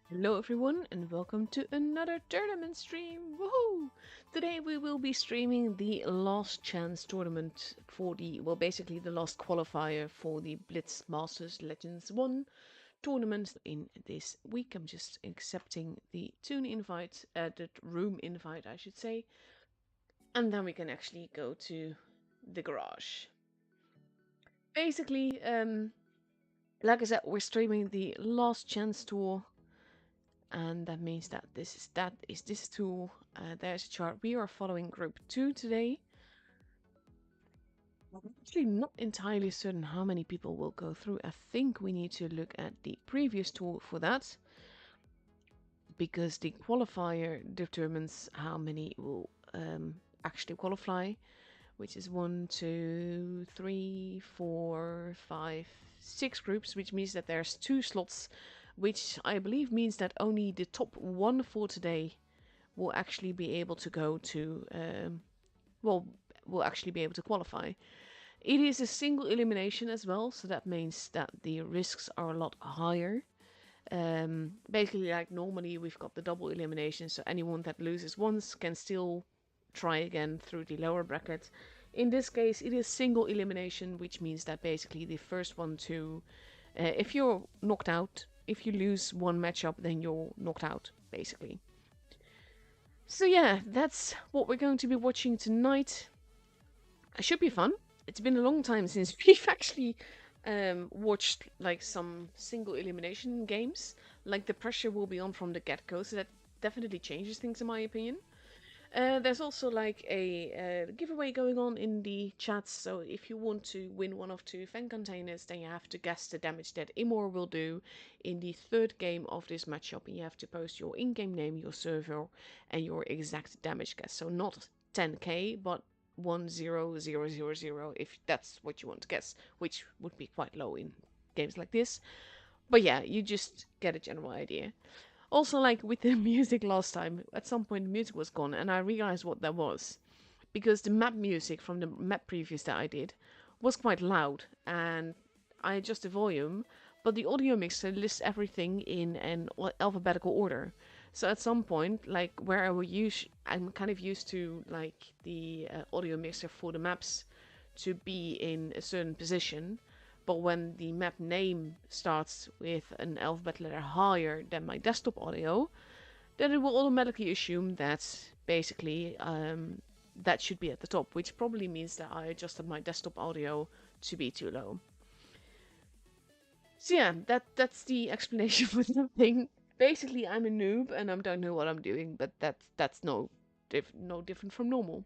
Hello everyone and welcome to another tournament stream. Woohoo! Today we will be streaming the last chance tournament for basically the last qualifier for the Blitz Masters Legends 1 tournament in this week. I'm just accepting the tune invite, the room invite I should say, and then we can actually go to the garage. Basically, like I said, we're streaming the last chance tour, and that means that this is this tool. There's a chart. We are following group 2 today. I'm actually not entirely certain how many people will go through. I think we need to look at the previous tool for that, because the qualifier determines how many will actually qualify, which is 1, 2, 3, 4, 5, 6 groups, which means that there's 2 slots, which I believe means that only the top 1 for today will actually be able to go to, well, will actually be able to qualify. It is a single elimination as well, so that means that the risks are a lot higher. Basically, like normally we've got the double elimination, so anyone that loses once can still try again through the lower bracket. In this case, it is single elimination, which means that basically the first one to, if you're knocked out, if you lose one matchup, then you're knocked out, basically. So yeah, that's what we're going to be watching tonight. It should be fun. It's been a long time since we've actually watched like some single elimination games. Like the pressure will be on from the get-go, so that definitely changes things in my opinion. There's also like a giveaway going on in the chat, so if you want to win one of 2 fan containers, then you have to guess the damage that Imor will do in the 3rd game of this matchup, and you have to post your in-game name, your server, and your exact damage guess. So not 10k, but 10000 if that's what you want to guess, which would be quite low in games like this. But yeah, you just get a general idea. Also, like with the music last time, at some point the music was gone, and I realized what that was. Because the map music from the map previews that I did was quite loud, and I adjust the volume, but the audio mixer lists everything in an alphabetical order. So at some point, like where I'm kind of used to like the audio mixer for the maps to be in a certain position, but when the map name starts with an alphabet letter higher than my desktop audio, then it will automatically assume that basically that should be at the top, which probably means that I adjusted my desktop audio to be too low. So yeah, that's the explanation for the thing. Basically, I'm a noob and I don't know what I'm doing, but that's no different from normal.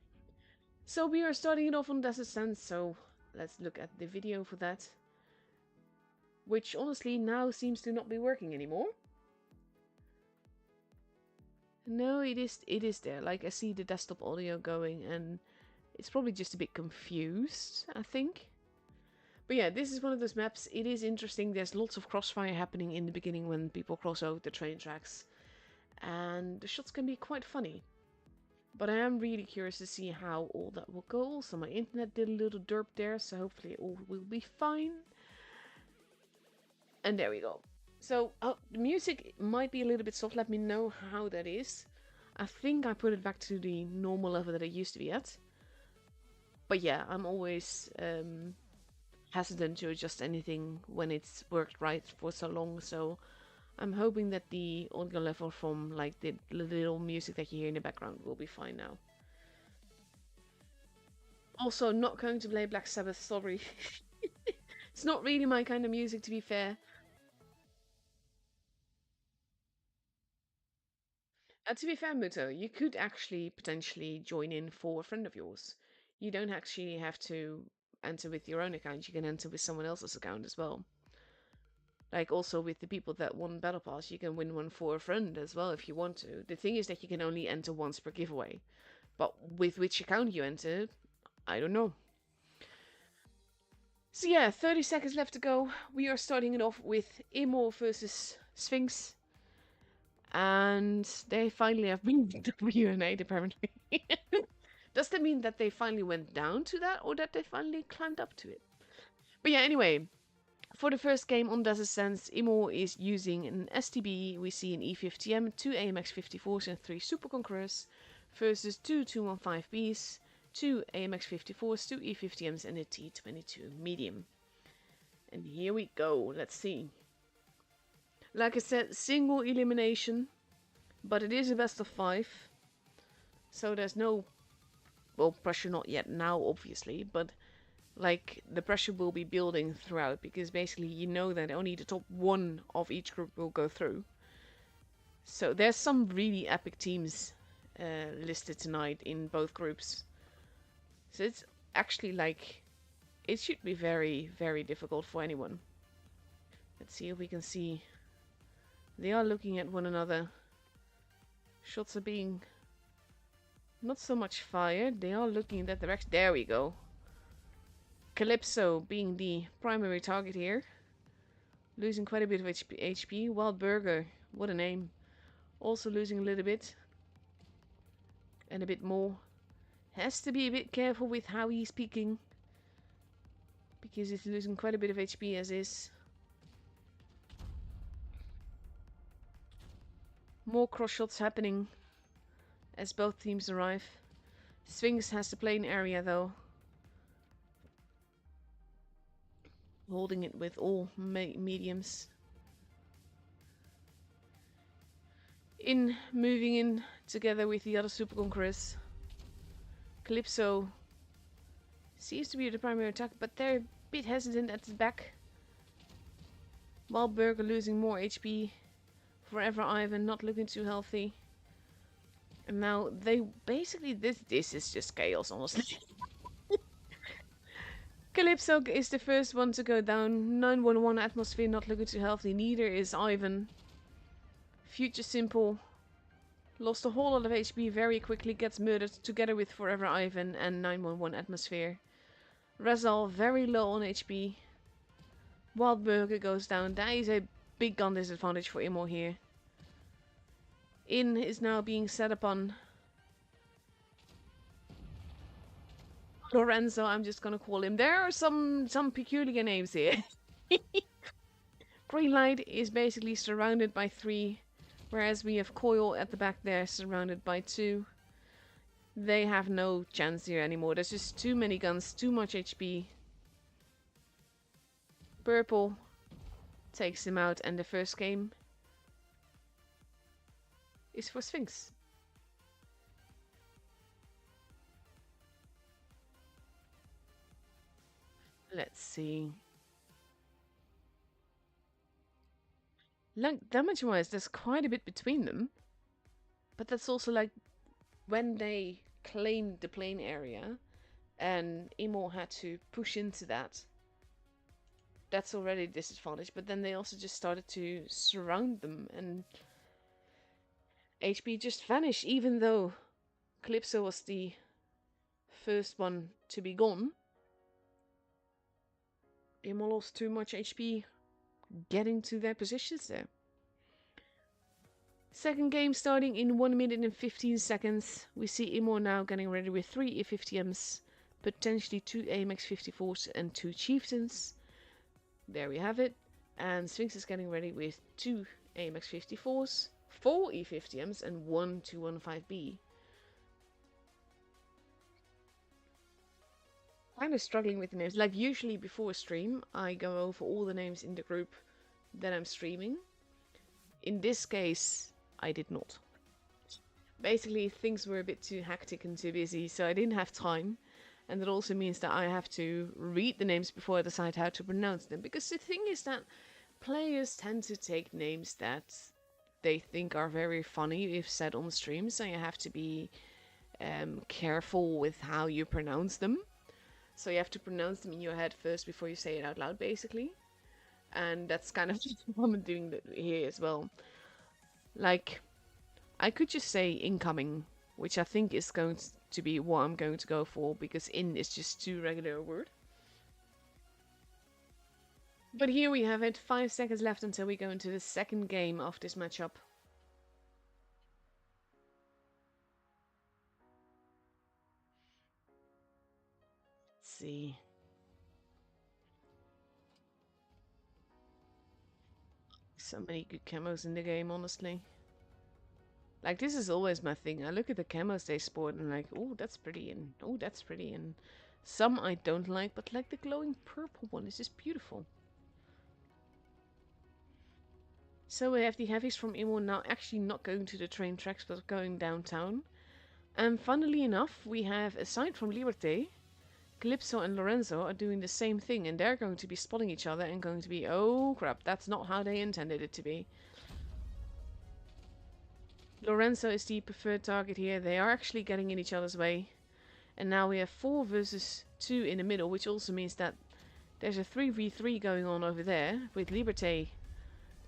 So we are starting it off on Desert Sands, so let's look at the video for that, which honestly now seems to not be working anymore. No, it is there. Like I see the desktop audio going, and it's probably just a bit confused, I think. But yeah, this is one of those maps. It is interesting. There's lots of crossfire happening in the beginning when people cross over the train tracks, and the shots can be quite funny. But I am really curious to see how all that will go. Also, my internet did a little derp there, so hopefully it all will be fine. And there we go. So the music might be a little bit soft. Let me know how that is. I think I put it back to the normal level that it used to be at. But yeah, I'm always hesitant to adjust anything when it's worked right for so long. So I'm hoping that the audio level from like the little music that you hear in the background will be fine now. Also, not going to play Black Sabbath, sorry. It's not really my kind of music, to be fair. To be fair, Muto, you could actually potentially join in for a friend of yours. You don't actually have to enter with your own account, you can enter with someone else's account as well. Like also with the people that won Battle Pass, you can win one for a friend as well if you want to. The thing is that you can only enter once per giveaway. But with which account you enter, I don't know. So yeah, 30 seconds left to go. We are starting it off with Emo versus Sphinx. And they finally have been WNA'd apparently. Does that mean that they finally went down to that, or that they finally climbed up to it? But yeah, anyway, For the first game on Desert Sands, Imo is using an STB. We see an E50M, 2 AMX-54s and 3 Super Conquerors versus 2 215Bs, 2 AMX-54s, 2 E50Ms and a T-22 medium. And here we go, let's see. Like I said, single elimination, but it is a best of 5. So there's no, well, pressure not yet now, obviously, but like the pressure will be building throughout, because basically you know that only the top 1 of each group will go through. So there's some really epic teams listed tonight in both groups. So it's actually like, it should be very, very difficult for anyone. Let's see if we can see. They are looking at one another. Shots are being not so much fired. They are looking in that direction. There we go. Calypso being the primary target here. Losing quite a bit of HP. Wild Burger, what a name. Also losing a little bit. And a bit more. Has to be a bit careful with how he's speaking. Because he's losing quite a bit of HP as is. More cross shots happening as both teams arrive. Sphinx has the plane area though. Holding it with all mediums. Moving in together with the other Super Conquerors. Calypso seems to be the primary attack, but they're a bit hesitant at the back. Wild Burger losing more HP. Forever Ivan not looking too healthy. And now they basically, this is just chaos, honestly. Calypso is the first one to go down. 911 Atmosphere not looking too healthy. Neither is Ivan. Future Simple lost a whole lot of HP very quickly. Gets murdered together with Forever Ivan and 911 Atmosphere. Rezal very low on HP. Wild Burger goes down. That is a big gun disadvantage for Imo here. Is now being set upon. Lorenzo, I'm just gonna call him. There are some peculiar names here. Green Light is basically surrounded by 3, whereas we have Coil at the back there surrounded by 2. They have no chance here anymore. There's just too many guns, too much HP. Purple takes him out, and the first game is for Sphinx. Let's see. Like, damage-wise, there's quite a bit between them. But that's also like when they claimed the plane area and Imo had to push into that. That's already a disadvantage. But then they also just started to surround them and HP just vanished, even though Calypso was the first one to be gone. Imo lost too much HP getting to their positions there. Second game starting in 1 minute and 15 seconds. We see Imo now getting ready with 3 E50Ms, potentially 2 AMX-54s and 2 Chieftains. There we have it. And Sphinx is getting ready with 2 AMX-54s, 4 E50Ms and 1 215B. Kind of struggling with the names. Like usually before a stream, I go over all the names in the group that I'm streaming. In this case, I did not. Basically, things were a bit too hectic and too busy, so I didn't have time. And that also means that I have to read the names before I decide how to pronounce them. Because the thing is that players tend to take names that they think are very funny if said on stream, so you have to be careful with how you pronounce them. So you have to pronounce them in your head first before you say it out loud, basically. And that's kind of what I'm doing here as well. Like, I could just say incoming, which I think is going to be what I'm going to go for, because in is just too regular a word. But here we have it, 5 seconds left until we go into the second game of this matchup. Let's see. So many good camos in the game, honestly. Like, this is always my thing. I look at the camos they sport and like, oh, that's pretty, and oh, that's pretty, and some I don't like, but like the glowing purple one is just beautiful. So we have the heavies from Imo now actually not going to the train tracks, but going downtown. And funnily enough, we have, aside from Liberté, Calypso and Lorenzo are doing the same thing, and they're going to be spotting each other and going to be, oh crap, that's not how they intended it to be. Lorenzo is the preferred target here. They are actually getting in each other's way. And now we have 4 versus 2 in the middle, which also means that there's a 3v3 going on over there, with Liberté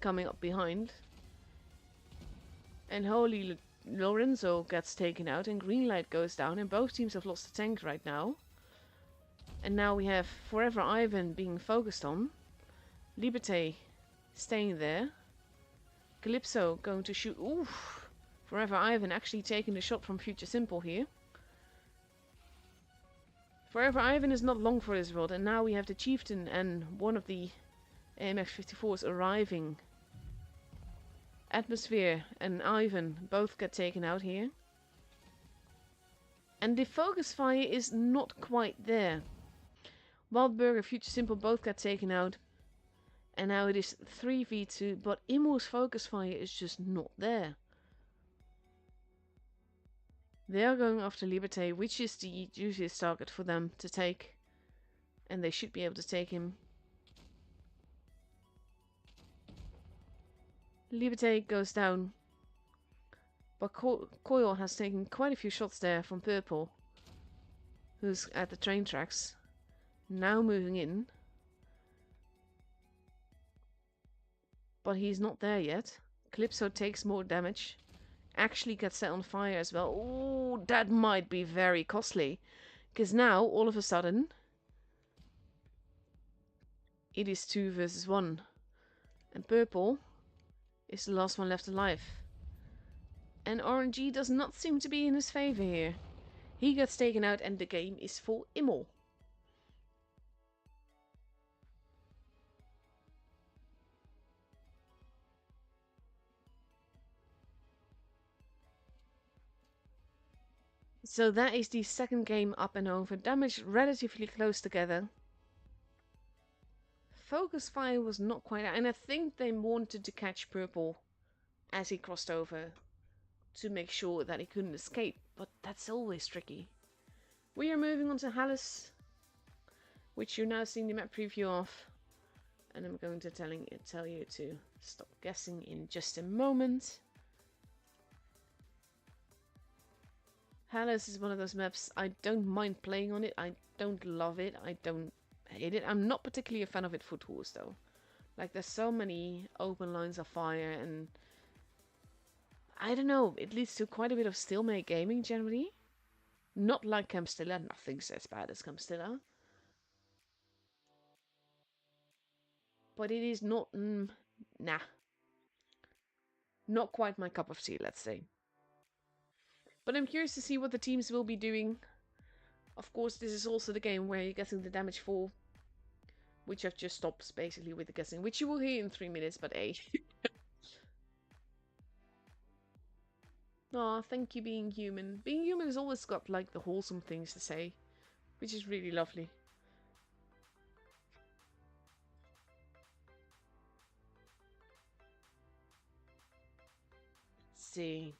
coming up behind. And holy, Lorenzo gets taken out, and green light goes down, and both teams have lost the tank right now. And now we have Forever Ivan being focused on. Liberté staying there. Calypso going to shoot. Oof! Forever Ivan actually taking the shot from Future Simple here. Forever Ivan is not long for this world, and now we have the Chieftain and one of the AMX-54s arriving. Atmosphere and Ivan both get taken out here. And the focus fire is not quite there. Wildburger, Future Simple both got taken out. And now it is 3v2, but Imo's focus fire is just not there. They are going after Liberté, which is the juiciest target for them to take. And they should be able to take him. Liberté goes down. But Coil has taken quite a few shots there from Purple, who's at the train tracks. Now moving in. But he's not there yet. Calypso takes more damage. Actually gets set on fire as well. Oh, that might be very costly. Because now, all of a sudden, it is 2 versus 1. And Purple is the last one left alive. And RNG does not seem to be in his favor here. He gets taken out and the game is for Imo. So that is the second game up and over. Damage relatively close together. Focus fire was not quite out, and I think they wanted to catch Purple as he crossed over to make sure that he couldn't escape, but that's always tricky. We are moving on to Hallis, which you're now seeing the map preview of, and I'm going to tell you to stop guessing in just a moment. Hallis is one of those maps I don't mind playing on it. I don't love it. I don't hate it. I'm not particularly a fan of it for tours though. Like, there's so many open lines of fire, and I don't know, it leads to quite a bit of stalemate gaming generally. Not like Campstilla, nothing's as bad as Campstilla. But it is not, nah. Not quite my cup of tea, let's say. But I'm curious to see what the teams will be doing. Of course, this is also the game where you're getting the damage for, which I've just stopped basically with the guessing, which you will hear in 3 minutes, but hey. Aw, thank you, Being Human. Being Human has always got like the wholesome things to say, which is really lovely. Let's see.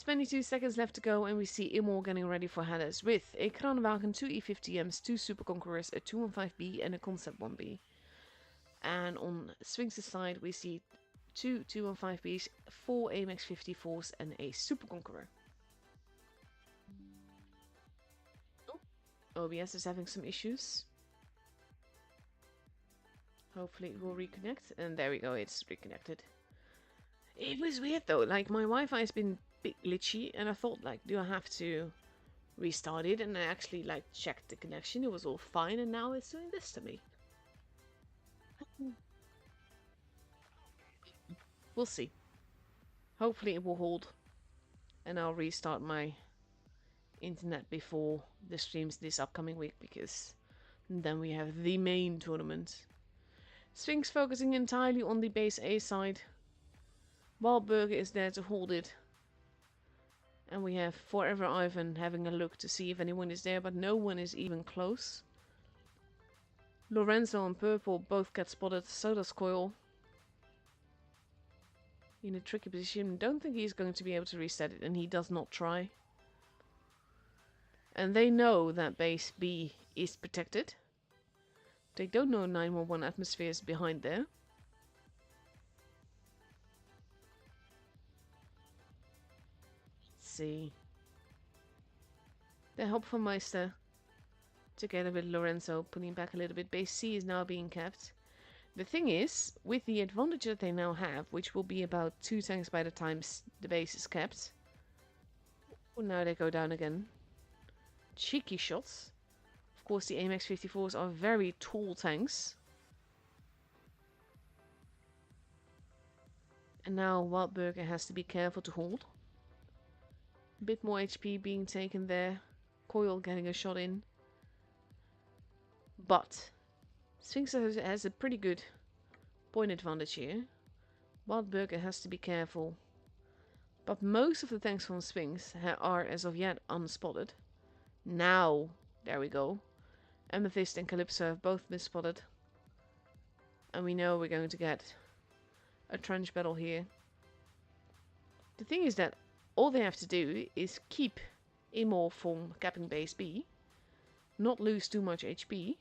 22 seconds left to go, and we see Imo getting ready for Hallis with a Kranwagen, 2 E50Ms, 2 Super Conquerors, a 215B, and a Concept 1B. And on Sphinx's side, we see 2 215Bs, 4 AMX 54s, and a Super Conqueror. Oh, OBS is having some issues. Hopefully it will reconnect, and there we go, it's reconnected. It was weird though, like my Wi-Fi has been a bit glitchy, and I thought, like, do I have to restart it? And I actually like checked the connection, it was all fine, and now it's doing this to me. We'll see. Hopefully it will hold, and I'll restart my internet before the streams this upcoming week, because then we have the main tournament. Sphinx focusing entirely on the base A side, while Burger is there to hold it. And we have Forever Ivan having a look to see if anyone is there, but no one is even close. Lorenzo and Purple both get spotted, so does Coil. In a tricky position, don't think he's going to be able to reset it, and he does not try. And they know that base B is protected. They don't know 911 atmosphere is behind there. Let's see. The Hopfermeister, together with Lorenzo, pulling back a little bit. Base C is now being kept. The thing is, with the advantage that they now have, which will be about 2 tanks by the time the base is kept. Oh, now they go down again. Cheeky shots. Of course, the AMX 54s are very tall tanks. And now Wildburger has to be careful to hold. A bit more HP being taken there. Coil getting a shot in. But Sphinx has a pretty good point advantage here. Wildburger has to be careful. But most of the tanks from Sphinx are as of yet unspotted. Now, there we go. Amethyst and Calypso have both been spotted. And we know we're going to get a trench battle here. The thing is that all they have to do is keep Immo from capping base B. Not lose too much HP.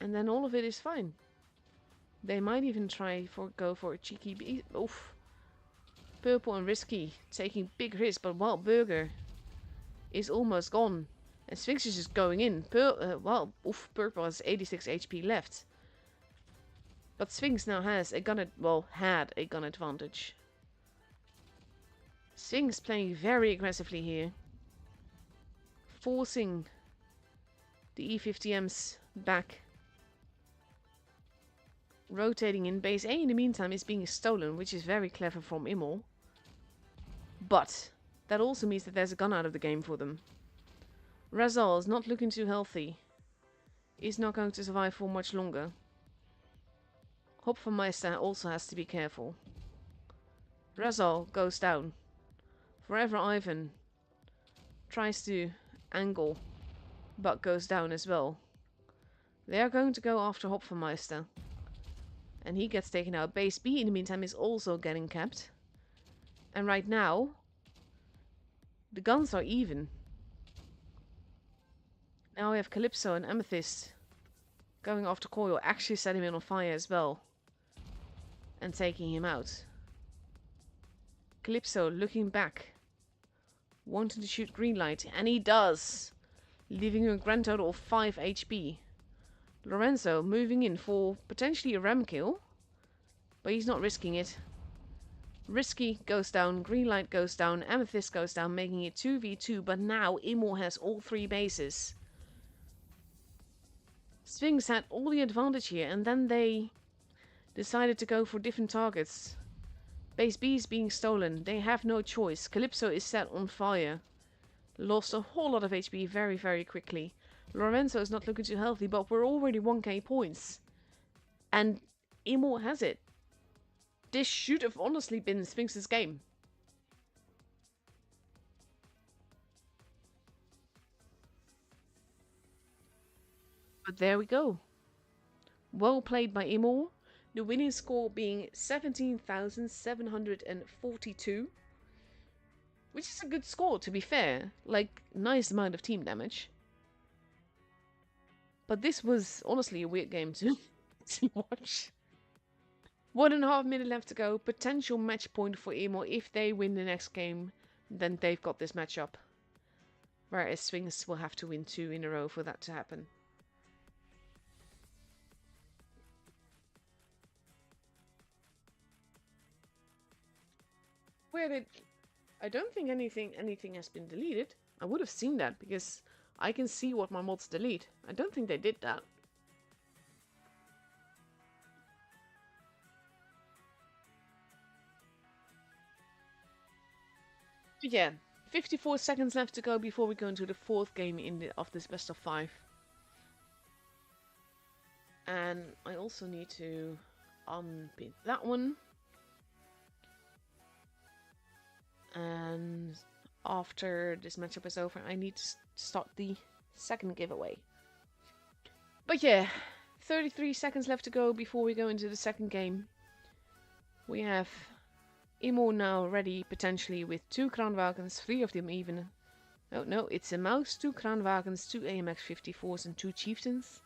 And then all of it is fine. They might even go for a cheeky B. Oof. Purple and Risky taking big risks, but Wildburger is almost gone. And Sphinx is just going in. Purple has 86 HP left. But Sphinx now has a gun had a gun advantage. Sphinx playing very aggressively here. Forcing the E50Ms back. Rotating in. Base A in the meantime is being stolen, which is very clever from Immol. But that also means that there's a gun out of the game for them. Razal is not looking too healthy. He's not going to survive for much longer. Hopfermeister also has to be careful. Razal goes down. Forever Ivan tries to angle, but goes down as well. They are going to go after Hopfermeister. And he gets taken out. Base B in the meantime is also getting capped. And right now, the guns are even. Now we have Calypso and Amethyst going after Coil, actually setting him on fire as well. And taking him out. Calypso looking back. Wanting to shoot green light, and he does. Leaving a grand total of 5 HP. Lorenzo moving in for potentially a ram kill. But he's not risking it. Risky goes down, green light goes down, Amethyst goes down, making it 2v2. But now Immol has all 3 bases. Sphinx had all the advantage here, and then they decided to go for different targets. Base B is being stolen. They have no choice. Calypso is set on fire. Lost a whole lot of HP very, very quickly. Lorenzo is not looking too healthy, but we're already 1k points. And Immol has it. This should have honestly been Sphinx's game. But there we go. Well played by Immol. The winning score being 17,742. Which is a good score, to be fair. Like, nice amount of team damage. But this was honestly a weird game to watch. 1.5 minutes left to go. Potential match point for Immol. If they win the next game, then they've got this matchup. Whereas Sphinx will have to win 2 in a row for that to happen. I don't think anything has been deleted. I would have seen that because I can see what my mods delete. I don't think they did that. But yeah, 54 seconds left to go before we go into the 4th game of this best of 5. And I also need to unpin that one. And after this matchup is over, I need to start the second giveaway. But yeah, 33 seconds left to go before we go into the second game. We have Imo now ready, potentially with 2 Kranwagens, 3 of them even. Oh no, it's a mouse, 2 Kranwagens, 2 AMX 54s and 2 Chieftains.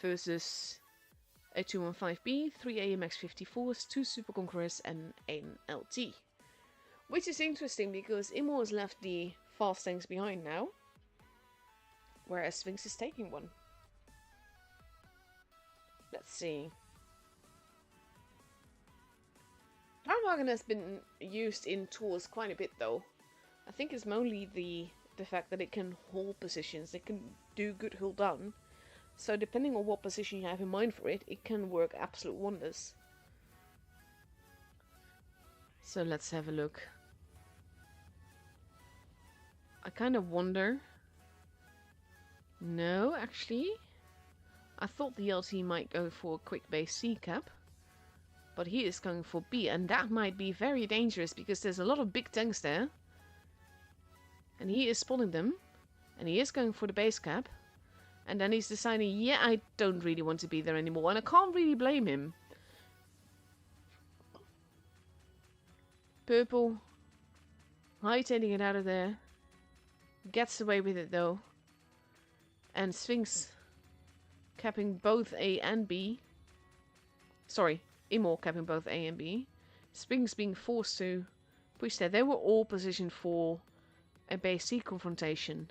Versus a 215B, 3 AMX 54s, 2 Super Conquerors and an LT. Which is interesting because Imo has left the fast tanks behind now. Whereas Sphinx is taking one. Let's see. Kranwagen has been used in tours quite a bit though. I think it's mainly the fact that it can hold positions. It can do good hold down. So depending on what position you have in mind for it, it can work absolute wonders. So let's have a look. I kind of wonder. No, actually. I thought the LT might go for a quick base C cap. But he is going for B, and that might be very dangerous because there's a lot of big tanks there. And he is spotting them. And he is going for the base cap. And then he's deciding, yeah, I don't really want to be there anymore. And I can't really blame him. Purple. Hightailing it out of there. Gets away with it though. And Sphinx capping both A and B. Sorry, Imo capping both A and B. Sphinx being forced to push there. They were all positioned for a base C confrontation.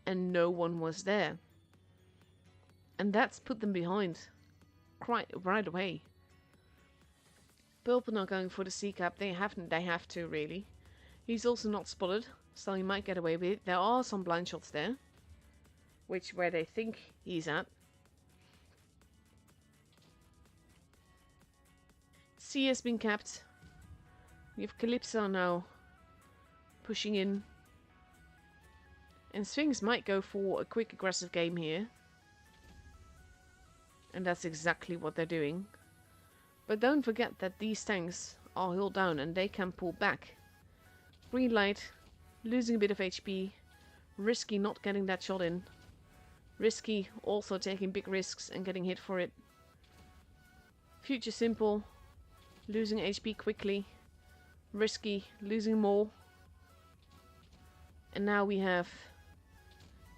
And no one was there. And that's put them behind quite right away. Purple not going for the C cap. They have to really. He's also not spotted, so he might get away with it. There are some blind shots there, where they think he's at. C has been capped. We have Calypso now pushing in. And Sphinx might go for a quick aggressive game here. And that's exactly what they're doing. But don't forget that these tanks are held down and they can pull back. Green light, losing a bit of HP. Risky not getting that shot in. Risky also taking big risks and getting hit for it. Future Simple, losing HP quickly. Risky, losing more. And now we have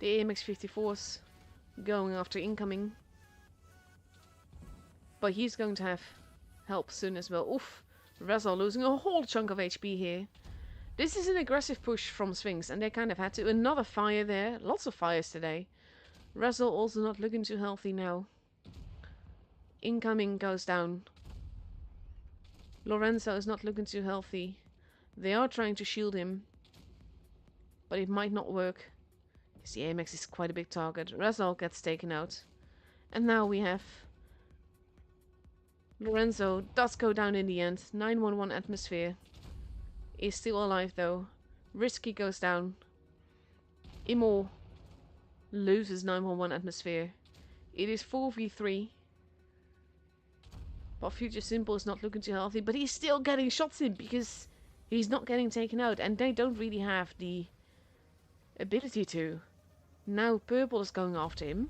the AMX 54s going after incoming. But he's going to have help soon as well. Oof, Razal losing a whole chunk of HP here. This is an aggressive push from Sphinx, and they kind of had to. Another fire there. Lots of fires today. Razal also not looking too healthy now. Incoming goes down. Lorenzo is not looking too healthy. They are trying to shield him. But it might not work. Because the AMX is quite a big target. Razal gets taken out. And now we have Lorenzo does go down in the end. 911 atmosphere. Is still alive though. Risky goes down. Imo loses 911 atmosphere. It is 4v3. But Future Simple is not looking too healthy. But he's still getting shots in because he's not getting taken out. And they don't really have the ability to. Now Purple is going after him.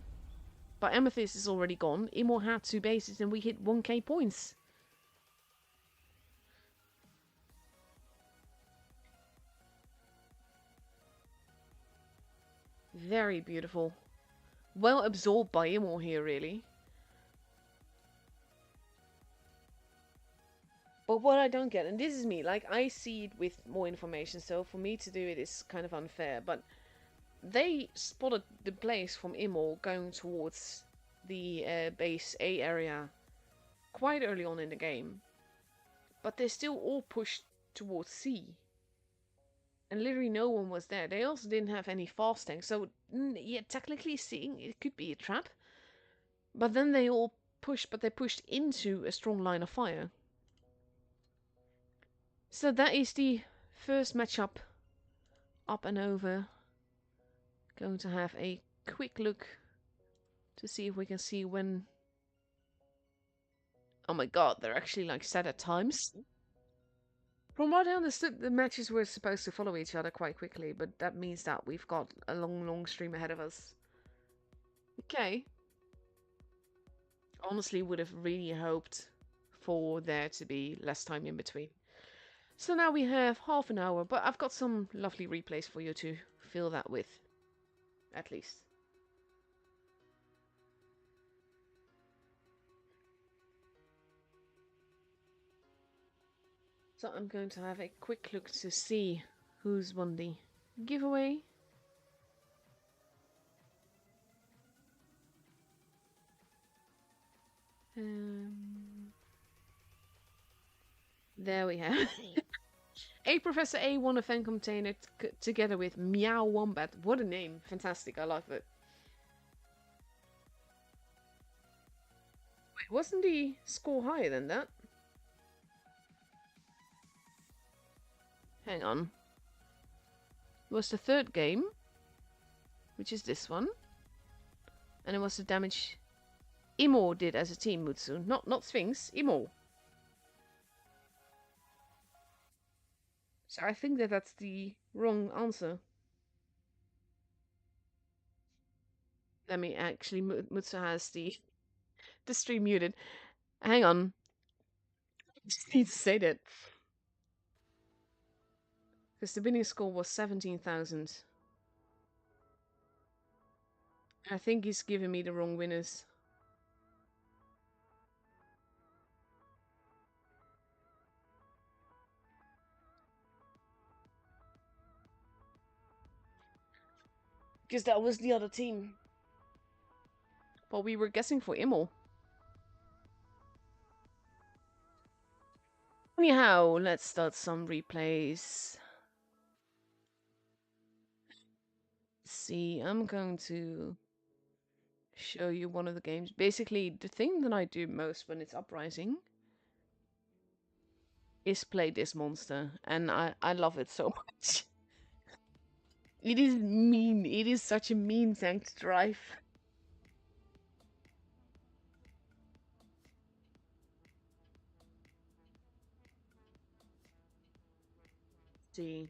But Amethyst is already gone. Imo had 2 bases and we hit 1k points. Very beautiful. Well absorbed by Imo here, really. But what I don't get, and this is me, like I see it with more information, so for me to do it is kind of unfair, but they spotted the place from Imo going towards the base A area quite early on in the game. But they still all pushed towards C. And literally no one was there. They also didn't have any fast tanks, so yeah, technically seeing it could be a trap. But then they all pushed, but they pushed into a strong line of fire. So that is the first matchup up and over. Going to have a quick look to see if we can see when Oh my god, they're actually like set at times. From what I understood, the matches were supposed to follow each other quite quickly, but that means that we've got a long, long stream ahead of us. Okay. Honestly, would have really hoped for there to be less time in between. So now we have half an hour, but I've got some lovely replays for you to fill that with, at least. So I'm going to have a quick look to see who's won the giveaway. There we have. A Professor A won a fan container together with Meow Wombat. What a name. Fantastic. I love it. Wait, wasn't the score higher than that? Hang on. It was the third game, which is this one. And it was the damage Imo did as a team, Mutsu. Not Sphinx, Imo. So I think that that's the wrong answer. Let me actually, Mutsu has the stream muted. Hang on. I just need to say that. Because the winning score was 17,000. I think he's giving me the wrong winners. Because that was the other team. But we were guessing for Immel. Anyhow, let's start some replays. See, I'm going to show you one of the games. Basically, the thing that I do most when it's Uprising is play this monster. And I love it so much. It is mean. It is such a mean tank to drive. See.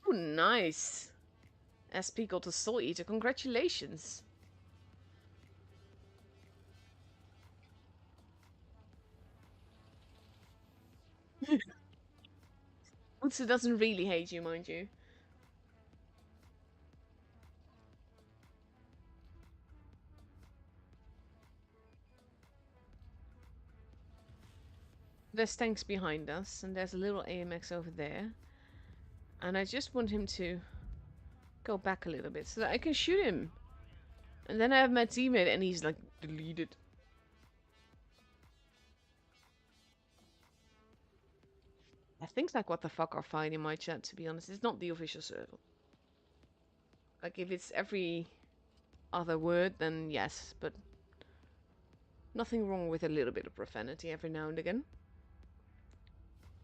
Oh, nice. SP got a Soul Eater. Congratulations. Utsu doesn't really hate you, mind you. There's tanks behind us, and there's a little AMX over there. And I just want him to go back a little bit so that I can shoot him. And then I have my teammate, and he's like, deleted. I think like what the fuck are fine in my chat, to be honest. It's not the official server. Like, if it's every other word, then yes, but nothing wrong with a little bit of profanity every now and again.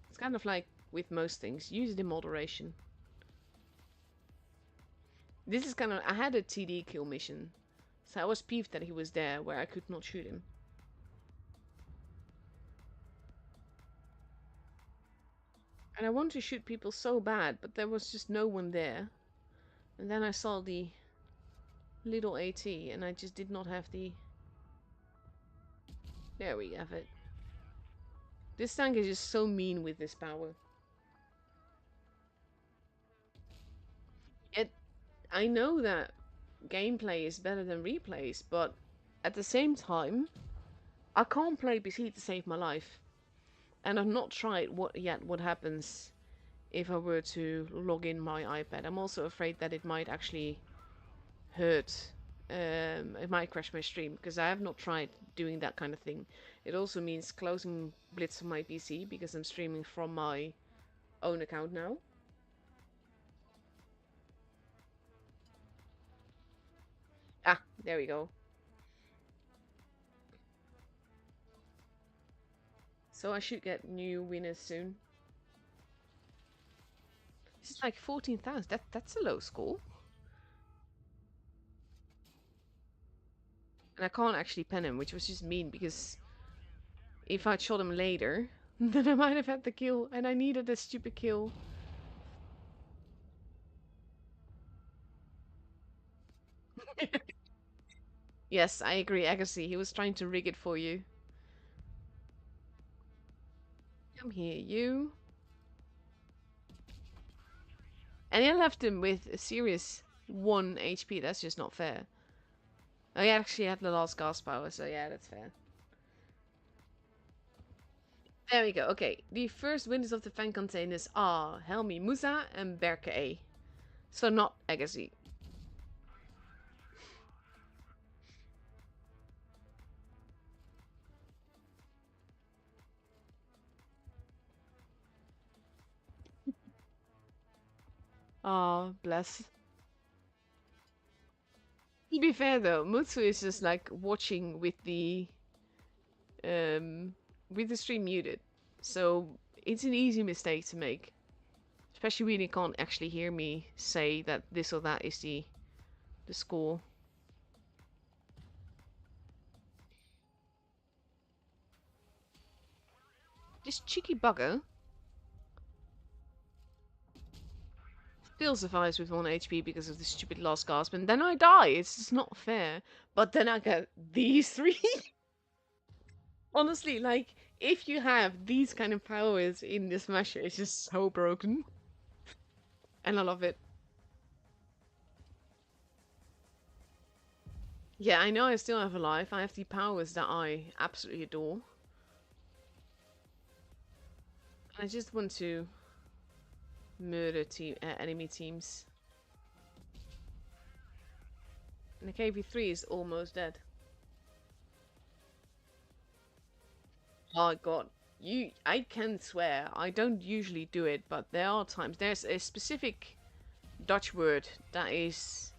It's kind of like with most things, use it in moderation. This is kind of, I had a TD kill mission, so I was peeved that he was there where I could not shoot him. And I wanted to shoot people so bad, but there was just no one there. And then I saw the little AT, and I just did not have the... There we have it. This tank is just so mean with this power. Yet, I know that gameplay is better than replays, but at the same time, I can't play PC to save my life. And I've not tried what happens if I were to log in my iPad. I'm also afraid that it might actually hurt. It might crash my stream, because I have not tried doing that kind of thing. It also means closing Blitz on my PC, because I'm streaming from my own account now. Ah, there we go. So I should get new winners soon. This is like 14,000. That's a low score. And I can't actually pen him, which was just mean, because if I'd shot him later, then I might have had the kill, and I needed a stupid kill. Yes, I agree, Agassi. He was trying to rig it for you. Come here, you. And I left him with a serious 1 HP. That's just not fair. Oh, he actually had the last gas power, so yeah, that's fair. There we go. Okay, the first winners of the fan containers are Helmi Musa and Berke A. So not Agassi. Oh, bless. To be fair though, Mutsu is just like watching um with the stream muted. So it's an easy mistake to make. Especially when you can't actually hear me say that this or that is the score. This cheeky bugger still survives with 1 HP because of the stupid last gasp, and then I die. It's just not fair. But then I get these 3. Honestly, like, if you have these kind of powers in this Smasher, it's just so broken. And I love it. Yeah, I know I still have a life. I have the powers that I absolutely adore. I just want to murder enemy teams. And the KV3 is almost dead. Oh god. I can swear. I don't usually do it, but there are times. There's a specific Dutch word that is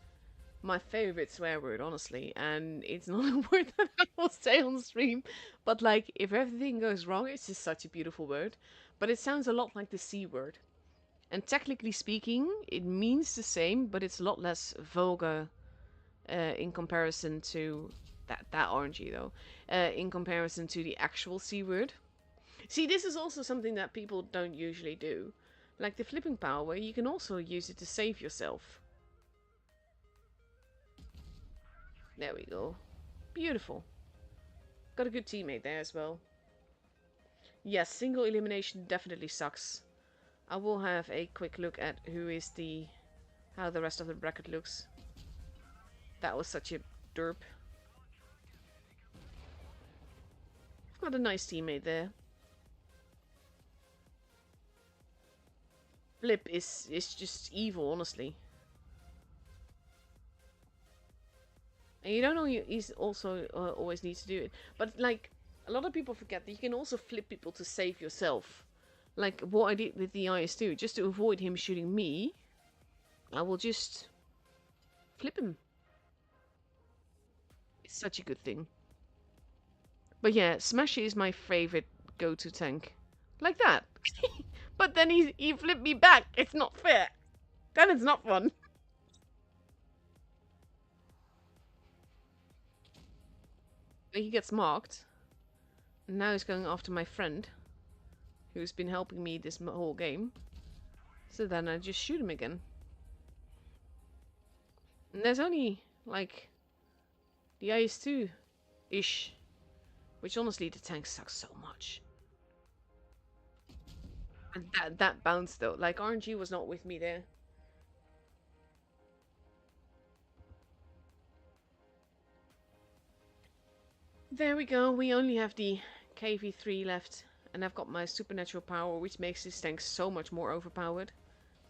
my favorite swear word, honestly. And it's not a word that I will say on stream. But like, if everything goes wrong, it's just such a beautiful word. But it sounds a lot like the C word. And technically speaking, it means the same, but it's a lot less vulgar in comparison to that orangey though. In comparison to the actual C word. See, this is also something that people don't usually do. Like the flipping power, you can also use it to save yourself. There we go. Beautiful. Got a good teammate there as well. Yes, single elimination definitely sucks. I will have a quick look at how the rest of the bracket looks. That was such a derp. I've got a nice teammate there. Flip is just evil, honestly. And you don't know he's also always needs to do it. But like, a lot of people forget that you can also flip people to save yourself. Like what I did with the IS-2. Just to avoid him shooting me, I will just flip him. It's such a good thing. But yeah, Smashy is my favorite go-to tank. Like that. But then he flipped me back. It's not fair. Then it's not fun. He gets marked. And now he's going after my friend, who's been helping me this whole game. So then I just shoot him again. And there's only, like, the IS-2-ish. Which honestly, the tank sucks so much. And that bounce though. Like, RNG was not with me there. There we go. We only have the KV3 left. And I've got my supernatural power, which makes this tank so much more overpowered.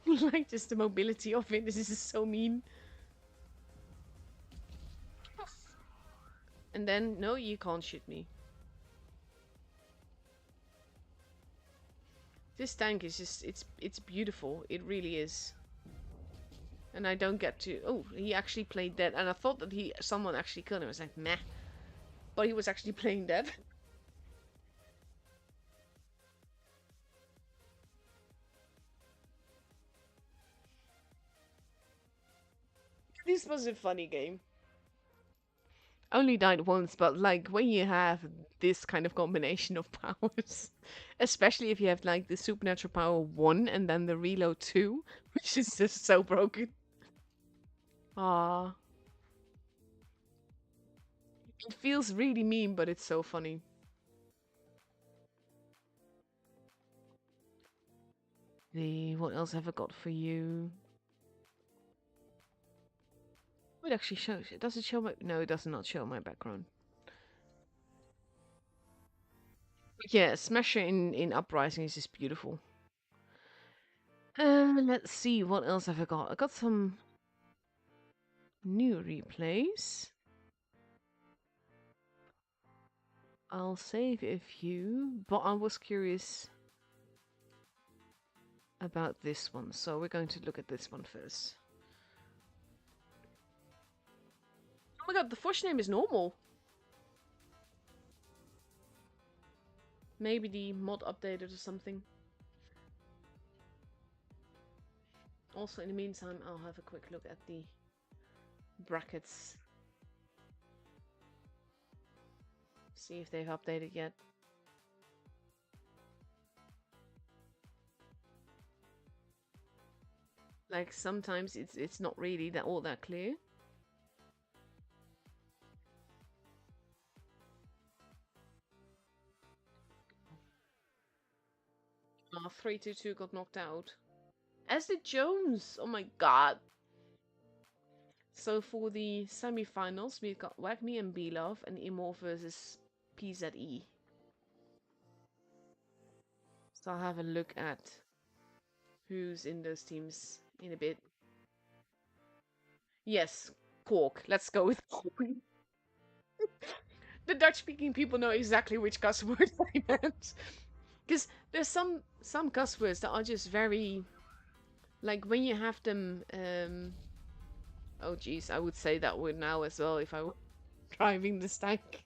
Like, just the mobility of it. This is so mean. And then, no, you can't shoot me. This tank is just, it's beautiful. It really is. And I don't get to... Oh, he actually played dead. And I thought that someone actually killed him. I was like, meh. But he was actually playing dead. This was a funny game. Only died once, but like when you have this kind of combination of powers, especially if you have like the supernatural power 1 and then the reload 2, which is just so broken. Ah, it feels really mean, but it's so funny. What else have I got for you? It actually shows. Does it show my? No, it does not show my background. But yeah, Smasher in Uprising is just beautiful. Let's see what else have I got. I got some new replays. I'll save a few, but I was curious about this one, so we're going to look at this one first. Oh my god, the Forge name is normal. Maybe the mod updated or something. Also, in the meantime, I'll have a quick look at the brackets. See if they've updated yet. Like sometimes it's not really that all that clear. 322 got knocked out. As did Jones. Oh my god. So for the semi-finals, we've got Wagme and B-Love and Imor versus PZE. So I'll have a look at who's in those teams in a bit. Yes, Cork. Let's go with Cork. The Dutch-speaking people know exactly which cuss word I meant. Because there's some cuss words that are just very... Like, when you have them... Oh, geez, I would say that word now as well if I were driving this tank.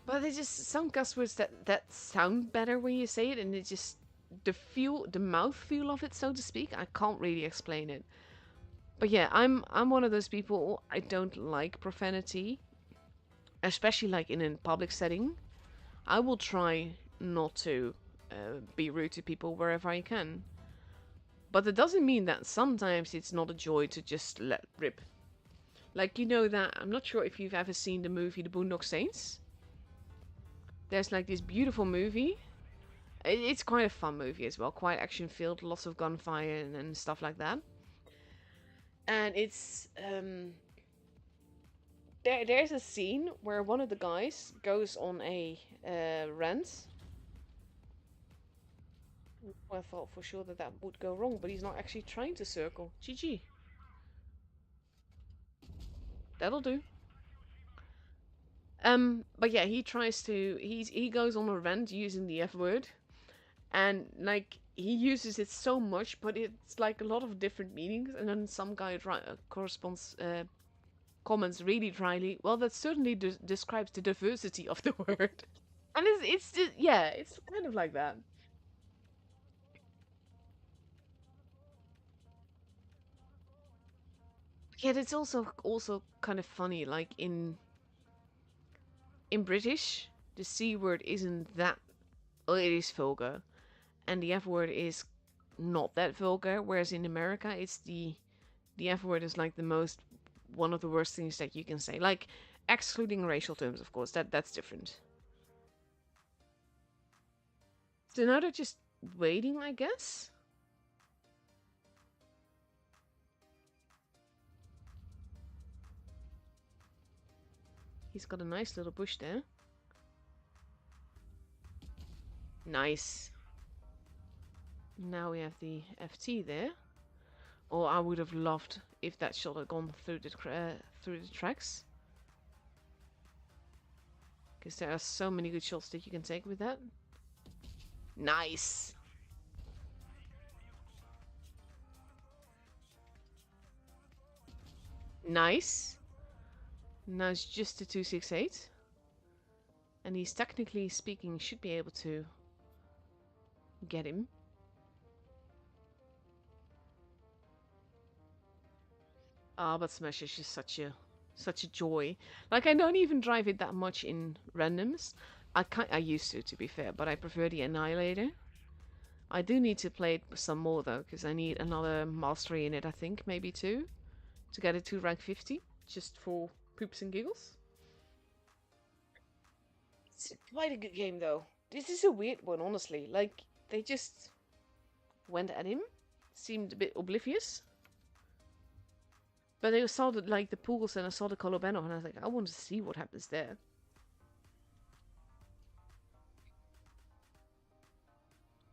But there's just some cuss words that sound better when you say it, and it just... The mouth feel of it, so to speak, I can't really explain it. But yeah, I'm one of those people, I don't like profanity. Especially like in a public setting. I will try not to be rude to people wherever I can. But it doesn't mean that sometimes it's not a joy to just let rip. Like, you know that, I'm not sure if you've ever seen the movie The Boondock Saints. There's like this beautiful movie. It's quite a fun movie as well, quite action filled, lots of gunfire and stuff like that. And it's there's a scene where one of the guys goes on a rant. Well, I thought for sure that that would go wrong, but he's not actually trying to circle. GG. That'll do. But yeah, he tries to. He goes on a rant using the F word, and like he uses it so much, but it's like a lot of different meanings. And then some guy corresponds comments really dryly. Well, that certainly describes the diversity of the word, and it's just, yeah, it's kind of like that. Yet it's also kind of funny, like in British, the C word isn't that. Well, it is vulgar, and the F word is not that vulgar. Whereas in America, it's the F word is like the most one of the worst things that you can say. Like excluding racial terms, of course. That's different. So now they're just waiting, I guess. He's got a nice little bush there. Nice. Now we have the FT there. Or I would have loved if that shot had gone through the tracks. Because there are so many good shots that you can take with that. Nice. Nice. Now it's just a 268. And he's technically speaking should be able to get him. Ah, but Smash is just such a such a joy. Like I don't even drive it that much in randoms. I used to be fair, but I prefer the Annihilator. I do need to play it some more though, because I need another mastery in it. I think maybe two to get it to rank 50, just for poops and giggles. It's quite a good game though. This is a weird one, honestly. Like they just went at him, seemed a bit oblivious. But I saw like the pools and I saw the Colobano and I was like, I want to see what happens there.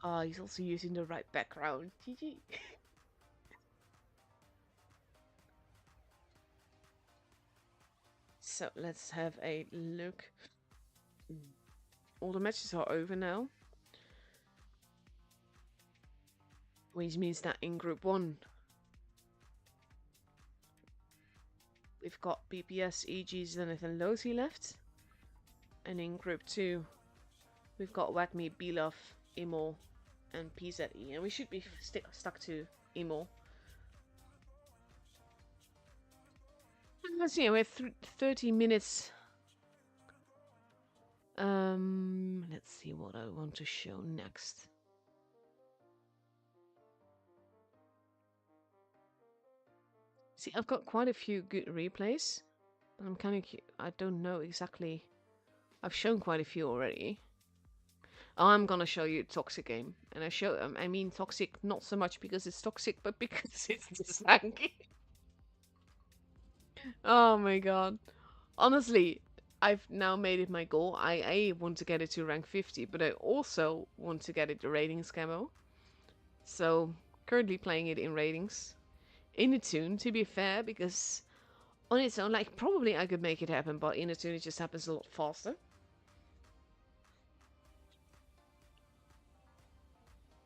Ah, he's also using the right background. GG. So let's have a look. All the matches are over now. Which means that in Group 1, we've got BPS, EG, Zenith and Losi left. And in Group 2, we've got Wagme, Belov, Imo, and PZE. And we should be stuck to Imo. Let's see, we have 30 minutes. Let's see what I want to show next. See, I've got quite a few good replays, but I'm kind of I don't know exactly. I've shown quite a few already. I'm gonna show you a toxic game, and I mean toxic not so much because it's toxic, but because it's just lanky. Oh my god. Honestly, I've now made it my goal. I want to get it to rank 50, but I also want to get it to ratings camo. So, currently playing it in ratings. In a tune, to be fair, because on its own, like, probably I could make it happen, but in a tune it just happens a lot faster.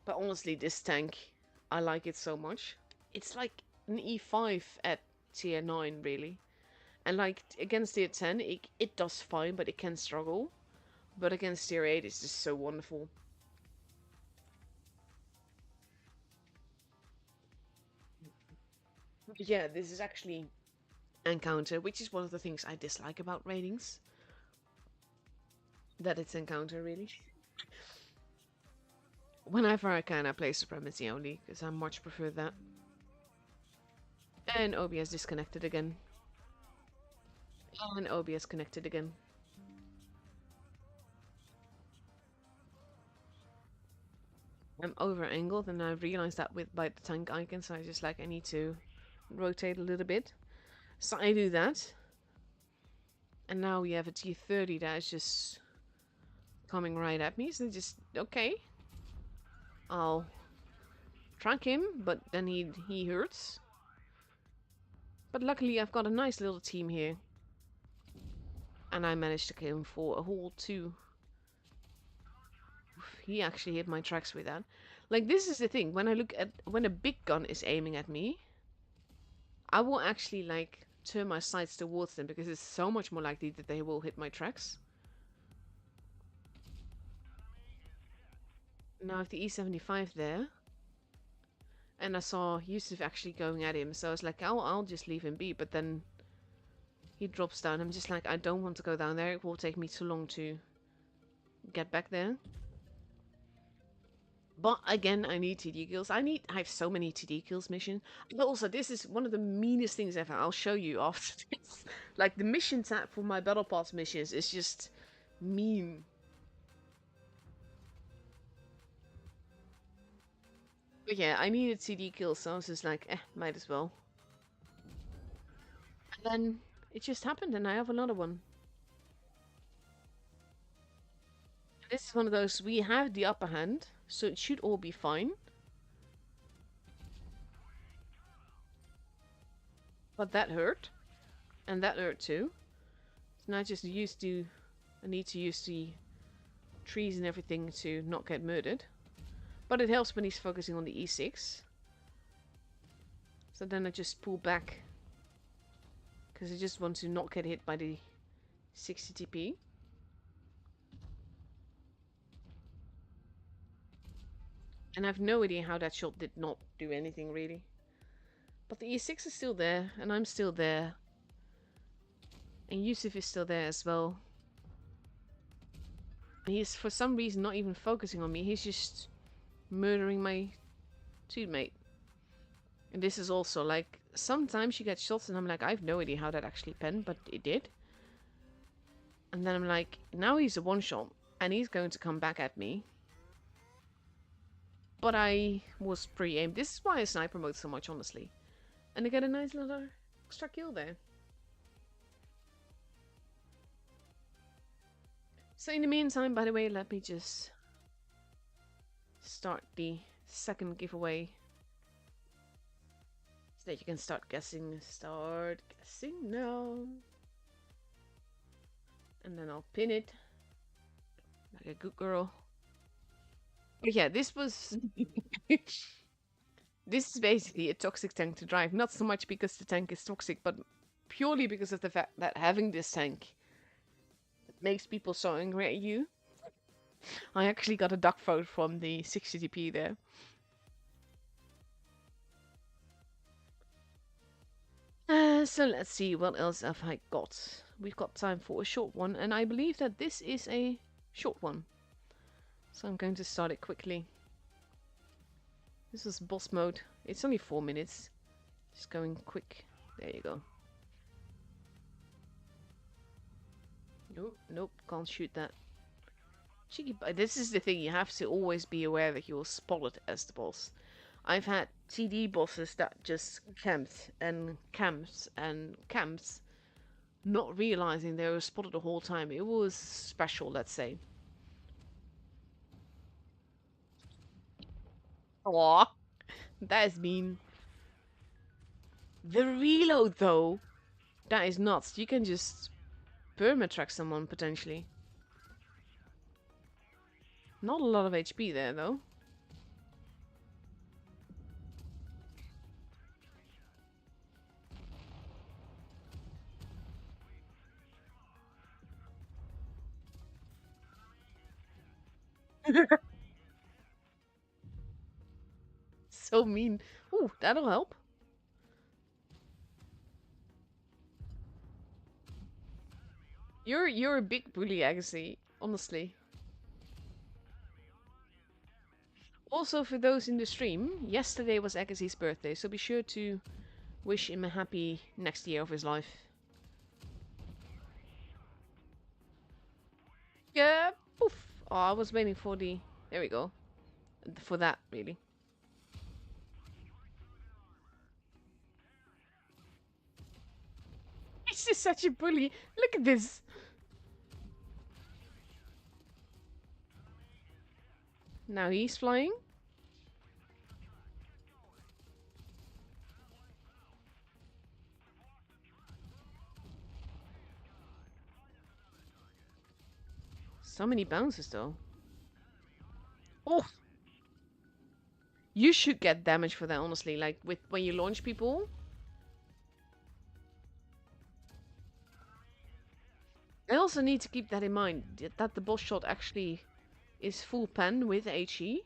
But honestly, this tank, I like it so much. It's like an E5 at tier 9, really. And like, against tier 10, it does fine, but it can struggle. But against tier 8, it's just so wonderful. Yeah, this is actually encounter, which is one of the things I dislike about ratings. That it's encounter, really. Whenever I can, I play Supremacy only, because I much prefer that. And OBS disconnected again. And OBS connected again. I'm over angled, and I realized that by the tank icon, so I just like, I need to rotate a little bit. So I do that. And now we have a T30 that is just coming right at me, so just, okay. I'll track him, but then he hurts. But luckily I've got a nice little team here. And I managed to kill him for a whole 2. He actually hit my tracks with that. Like, this is the thing, when I look at, when a big gun is aiming at me, I will actually, like, turn my sights towards them, because it's so much more likely that they will hit my tracks. Now I have the E75 there. And I saw Yusuf actually going at him, so I was like, I'll just leave him be, but then he drops down. I'm just like, I don't want to go down there, it will take me too long to get back there. But again, I need TD kills. I have so many TD kills mission. But also, this is one of the meanest things ever. I'll show you after this. Like, the mission tab for my Battle Pass missions is just mean. But yeah, I needed TD kills, so I was just like, might as well. And then it just happened, and I have another one. This is one of those, we have the upper hand, so it should all be fine. But that hurt. And that hurt too. So now I need to use the trees and everything to not get murdered. But it helps when he's focusing on the E6. So then I just pull back. Because I just want to not get hit by the 60 TP. And I have no idea how that shot did not do anything really. But the E6 is still there, and I'm still there. And Yusuf is still there as well. He's for some reason not even focusing on me. He's just murdering my teammate. And this is also like, sometimes you get shots and I'm like, I have no idea how that actually penned, but it did. And then I'm like, now he's a one shot and he's going to come back at me. But I was pre-aimed. This is why I sniper mode so much, honestly. And I get a nice little extra kill there. So in the meantime, by the way, let me just start the second giveaway. So that you can start guessing. Start guessing now. And then I'll pin it. Like a good girl. But yeah, this was... This is basically a toxic tank to drive. Not so much because the tank is toxic, but purely because of the fact that having this tank makes people so angry at you. I actually got a duck vote from the 60TP there. So let's see, what else have I got? We've got time for a short one, and I believe that this is a short one. So I'm going to start it quickly. This is boss mode. It's only 4 minutes. Just going quick. There you go. Nope, nope, can't shoot that. Cheeky, this is the thing, you have to always be aware that you're spotted as the boss. I've had TD bosses that just camped and camps and camps, not realizing they were spotted the whole time. It was special, let's say. Aww, that is mean. The reload, though, that is nuts. You can just perma-track someone, potentially. Not a lot of HP there, though. So mean. Ooh, that'll help. You're a big bully, Agassi, honestly. Also, for those in the stream, yesterday was Agassi's birthday, so be sure to wish him a happy next year of his life. Yeah, poof. Oh, I was waiting for the... There we go. For that, really. He's just such a bully. Look at this. Now he's flying. So many bounces, though. Oh! You should get damage for that, honestly. Like, with when you launch people. I also need to keep that in mind, that the boss shot actually is full pen with HE.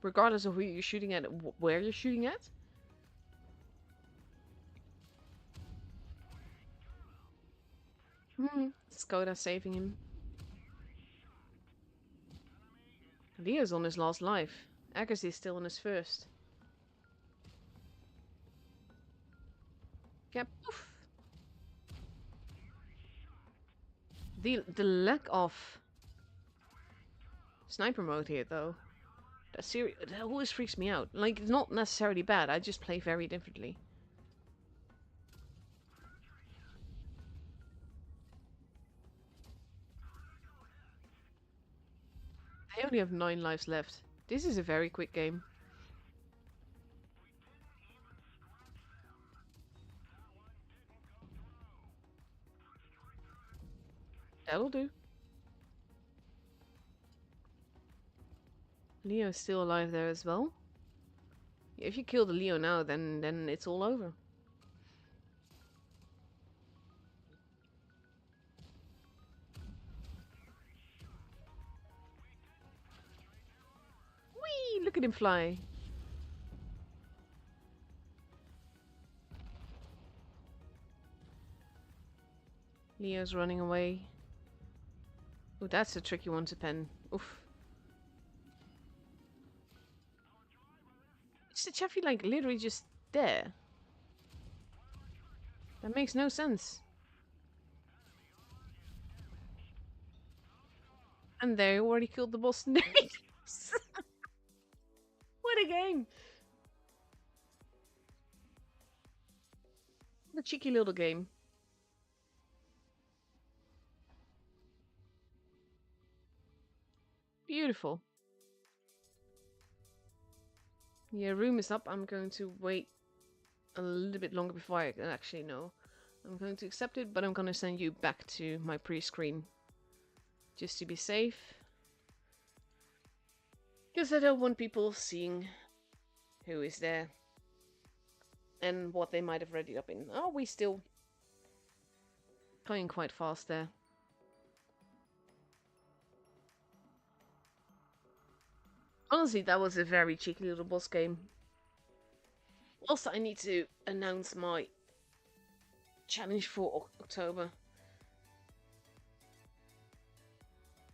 Regardless of who you're shooting at, where you're shooting at. Skoda saving him. Leo's on his last life. Agassi is still on his first. Yeah, poof. The lack of sniper mode here, though. That always freaks me out. Like, it's not necessarily bad, I just play very differently. I only have 9 lives left. This is a very quick game. That'll do. Leo's still alive there as well. If you kill the Leo now, then it's all over. Whee! Look at him fly. Leo's running away. Oh, that's a tricky one to pen. Oof. Is the Chaffee like literally just there? That makes no sense. And they already killed the boss. What a game! What a cheeky little game. Beautiful. Yeah, room is up. I'm going to wait a little bit longer before I actually know. I'm going to accept it, but I'm going to send you back to my pre-screen. Just to be safe. Because I don't want people seeing who is there. And what they might have read it up in. Oh, we still going quite fast there. Honestly, that was a very cheeky little boss game. Also, I need to announce my challenge for October.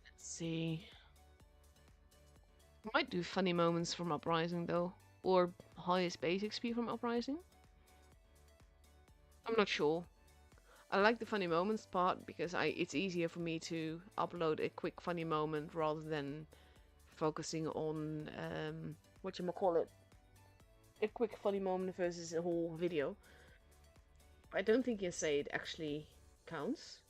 Let's see. Might do funny moments from Uprising though. Or highest basic speed from Uprising. I'm not sure. I like the funny moments part because it's easier for me to upload a quick funny moment rather than focusing on whatchamacallit, a quick funny moment versus a whole video. I don't think you say it actually counts.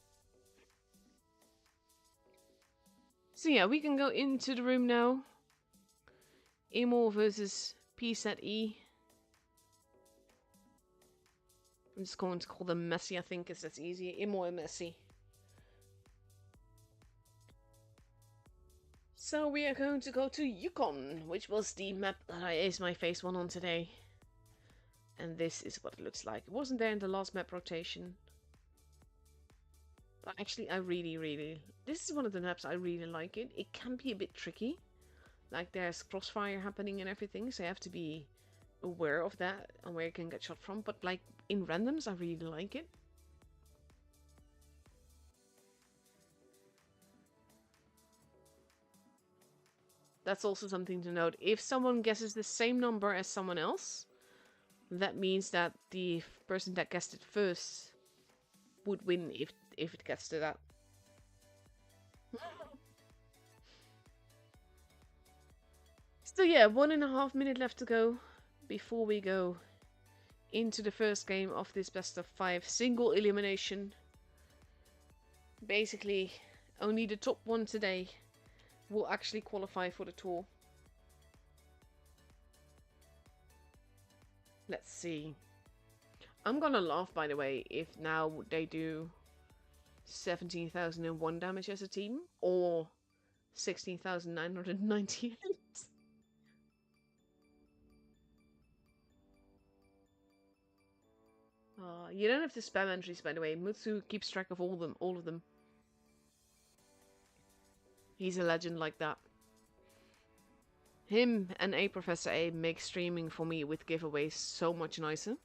So yeah, we can go into the room now. Emo versus P set E. I'm just going to call them Messy, I think, because that's easier. Emo and Messy. So we are going to go to Yukon, which was the map that I aced my phase 1 on today. And this is what it looks like. It wasn't there in the last map rotation. But actually, I really... This is one of the maps I really like it. It can be a bit tricky. Like, there's crossfire happening and everything, so you have to be aware of that and where you can get shot from. But, like, in randoms, I really like it. That's also something to note. If someone guesses the same number as someone else, that means that the person that guessed it first would win if it gets to that. So yeah, 1.5 minutes left to go before we go into the first game of this best of 5 single elimination. Basically, only the top one today will actually qualify for the tour. Let's see. I'm gonna laugh, by the way, if now they do 17,001 damage as a team or 16,998. You don't have to spam entries, by the way. Mutsu keeps track of all of them. He's a legend like that. Him and A Professor A make streaming for me with giveaways so much nicer.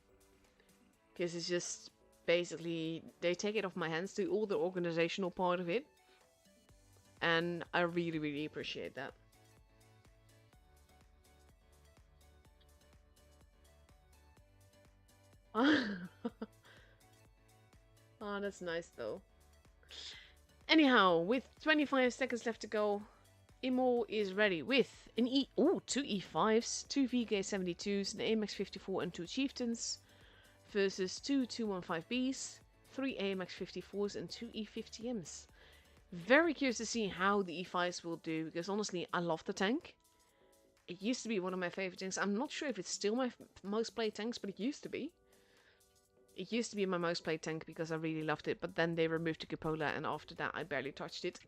Because it's just basically, they take it off my hands, do all the organizational part of it. And I really appreciate that. Oh, that's nice though. Anyhow, with 25 seconds left to go, Imo is ready with an two E5s, 2 VK72s, an AMX54 and 2 Chieftains, versus 2 215Bs, 3 AMX54s and 2 E50Ms. Very curious to see how the E5s will do, because honestly, I love the tank. It used to be one of my favorite tanks. I'm not sure if it's still my most played tanks, but it used to be. It used to be my most played tank because I really loved it, but then they removed the cupola, and after that I barely touched it.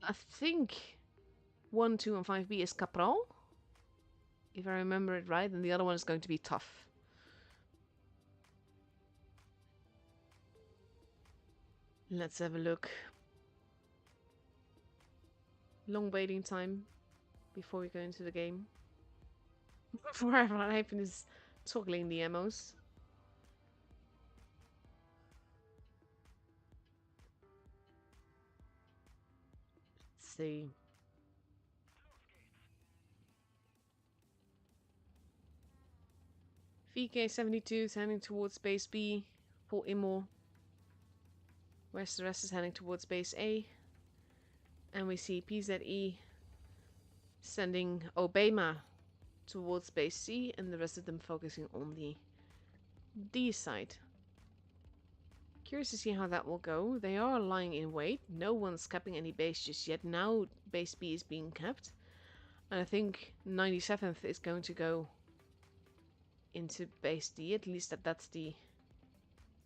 I think 1, 2, and 5B is Capral, if I remember it right, and the other one is going to be Tough. Let's have a look. Long waiting time before we go into the game. Before everyone open his toggling the ammos. Let's see. VK72 is heading towards base B for Immo, whereas the rest is heading towards base A. And we see PZE sending Obama towards base C, and the rest of them focusing on the D side. Curious to see how that will go. They are lying in wait. No one's capping any base just yet. Now base B is being capped. And I think 97th is going to go into base D. At least that's the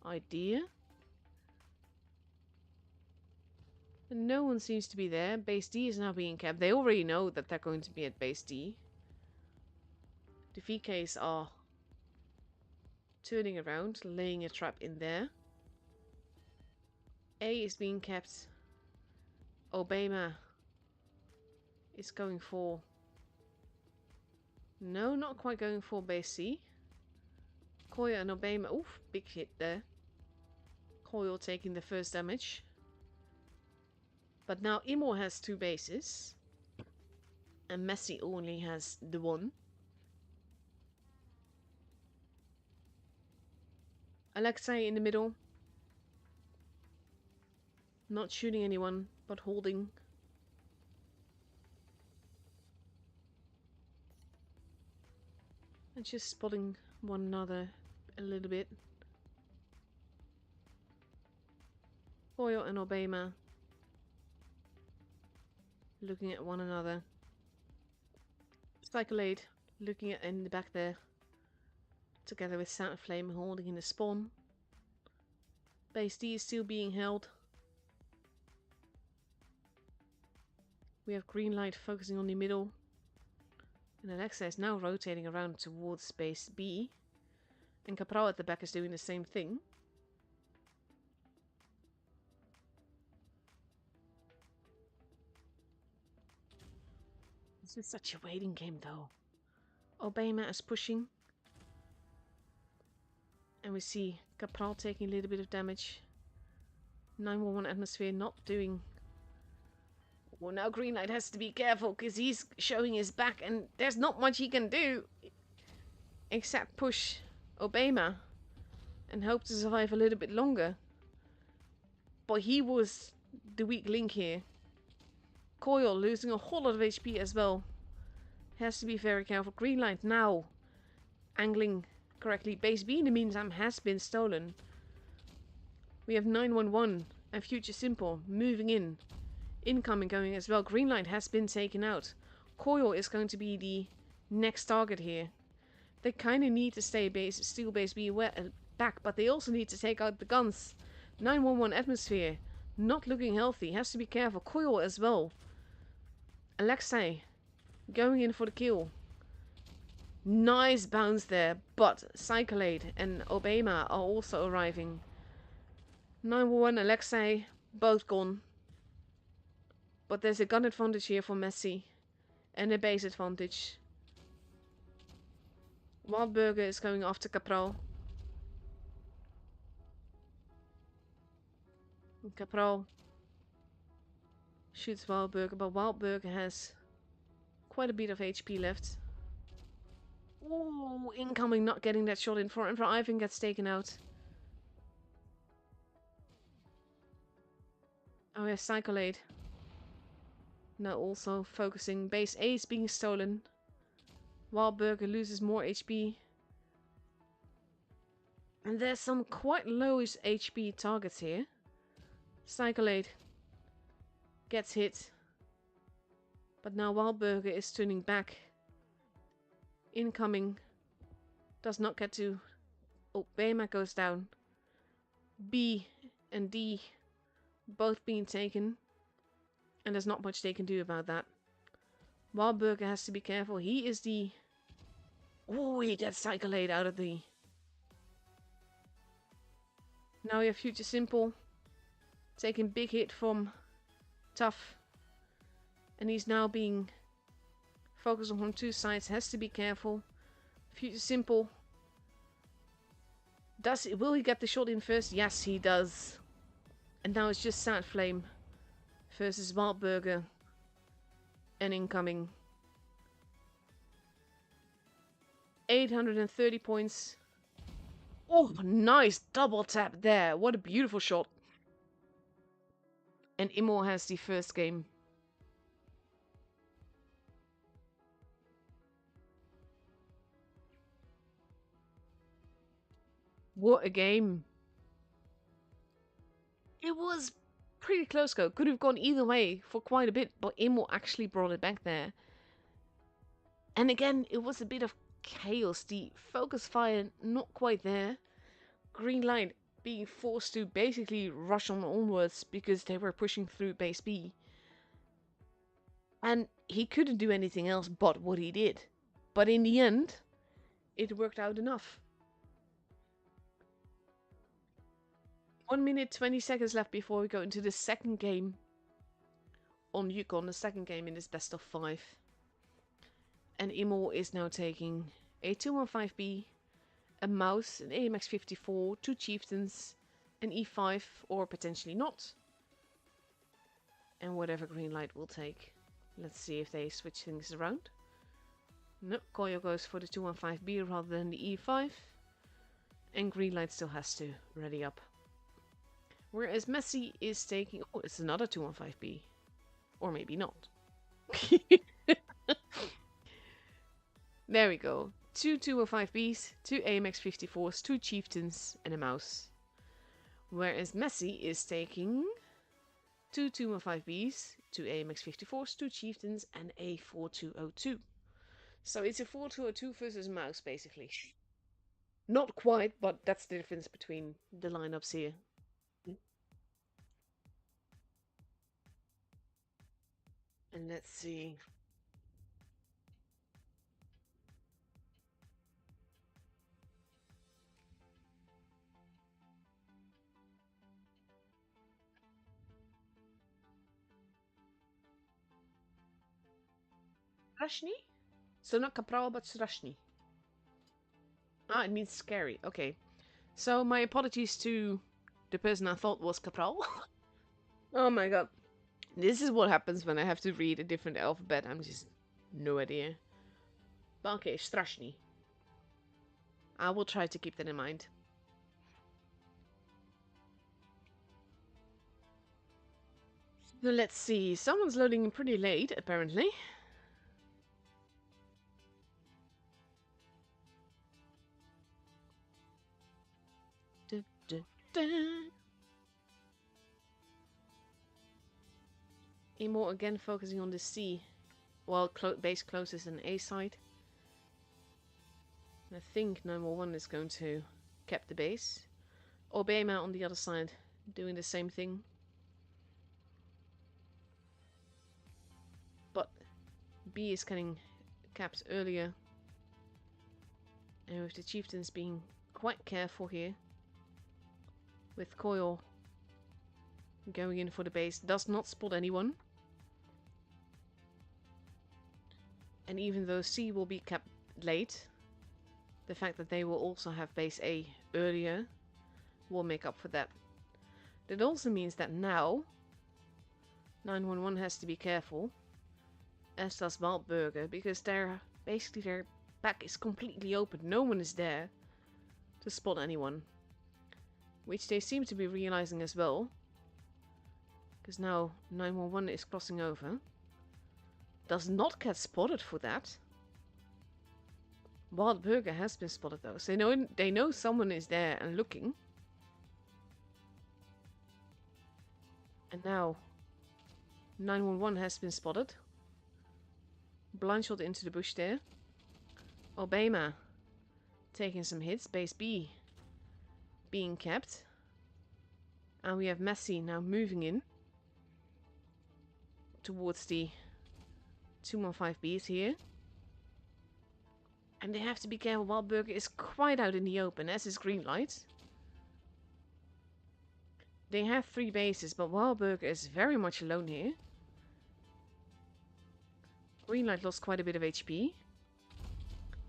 idea. And no one seems to be there. Base D is now being capped. They already know that they're going to be at base D. The VKs are turning around, laying a trap in there. A is being kept. Obama is going for... No, not quite going for base C. Koya and Obama... Oof, big hit there. Coil taking the first damage. But now Immo has 2 bases. And Messi only has the 1. Alexei in the middle. Not shooting anyone, but holding. And just spotting one another a little bit. Boyle and Obama looking at one another. Cyclade looking at in the back there. Together with Sound Flame holding in the spawn. Base D is still being held. We have green light focusing on the middle. And Alexa is now rotating around towards base B. And Capral at the back is doing the same thing. This is such a waiting game though. Obama is pushing. And we see Capral taking a little bit of damage. 911 atmosphere not doing... Well, now Green Light has to be careful because he's showing his back and there's not much he can do. Except push Obama and hope to survive a little bit longer. But he was the weak link here. Coil losing a whole lot of HP as well. Has to be very careful. Green Light now angling correctly. Base B in the meantime has been stolen. We have 911 and Future Simple moving in. Incoming going as well. Green Light has been taken out. Coil is going to be the next target here. They kind of need to stay steal base B back, but they also need to take out the guns. 911 atmosphere not looking healthy. Has to be careful. Coil as well. Alexei going in for the kill. Nice bounce there, but Cyclade and Obama are also arriving. 911 Alexei both gone. But there's a gun advantage here for Messi. And a base advantage. Wildburger is going after Capral. Capral shoots Wildburger, but Wildburger has quite a bit of HP left. Ooh, incoming, not getting that shot in for him. Ivan gets taken out. Oh yeah, Cyclade. Now also focusing. Base A is being stolen. Wildburger loses more HP. And there's some quite lowish HP targets here. Cyclade gets hit. But now Wildburger is turning back. Incoming. Does not get to... Oh, Baymac goes down. B and D both being taken. And there's not much they can do about that. Wildburger has to be careful. He is the... Oh, he gets Cyclade out of the... Now we have Future Simple. Taking big hit from Tough. And he's now being focused on 2 sides. Has to be careful. Future Simple Will he get the shot in first? Yes, he does. And now it's just Sad Flame versus Wildburger. And incoming. 830 points. Oh, nice double tap there. What a beautiful shot. And Immo has the first game. What a game. It was pretty close go. Could have gone either way for quite a bit, but Immo actually brought it back there. And again, it was a bit of chaos. The focus fire not quite there. Green light being forced to basically rush on onwards because they were pushing through base B. And he couldn't do anything else but what he did. But in the end, it worked out enough. 1 minute 20 seconds left before we go into the second game on Yukon, the second game in this best of 5. And Immo is now taking a 215B, a mouse, an AMX54, 2 chieftains, an E5, or potentially not. And whatever green light will take. Let's see if they switch things around. No, Koyo goes for the 215B rather than the E5. And green light still has to ready up. Whereas Messi is taking... Oh, it's another 215B. Or maybe not. There we go. 2 215Bs, 2 AMX54s, 2 chieftains, and a mouse. Whereas Messi is taking 2 215Bs, 2 AMX54s, 2 chieftains, and a 4202. So it's a 4202 versus mouse, basically. Not quite, but that's the difference between the lineups here. And let's see. Strashny? So not Kapral, but Strashny. Ah, it means scary. Okay. So my apologies to the person I thought was Kapral. Oh my god. This is what happens when I have to read a different alphabet. I'm just... no idea. But okay, Strashny. I will try to keep that in mind. So let's see. Someone's loading pretty late, apparently. Immo again focusing on the C, while base closest an A side. I think 911 is going to cap the base. Obama on the other side doing the same thing. But B is getting capped earlier. And with the chieftains being quite careful here. With Coil going in for the base, does not spot anyone. And even though C will be capped late, the fact that they will also have base A earlier will make up for that. That also means that now 911 has to be careful, as does Wildburger, because their back is completely open. No one is there to spot anyone, which they seem to be realizing as well, because now 911 is crossing over. Does not get spotted for that. Wildburger has been spotted though, so they know someone is there and looking. And now 911 has been spotted. Blind shot into the bush there. Obama taking some hits. Base B being kept. And we have Messi now moving in towards the 215Bs here. And they have to be careful. Wildburger is quite out in the open, as is green light. They have 3 bases, but Wildburger is very much alone here. Green light lost quite a bit of HP.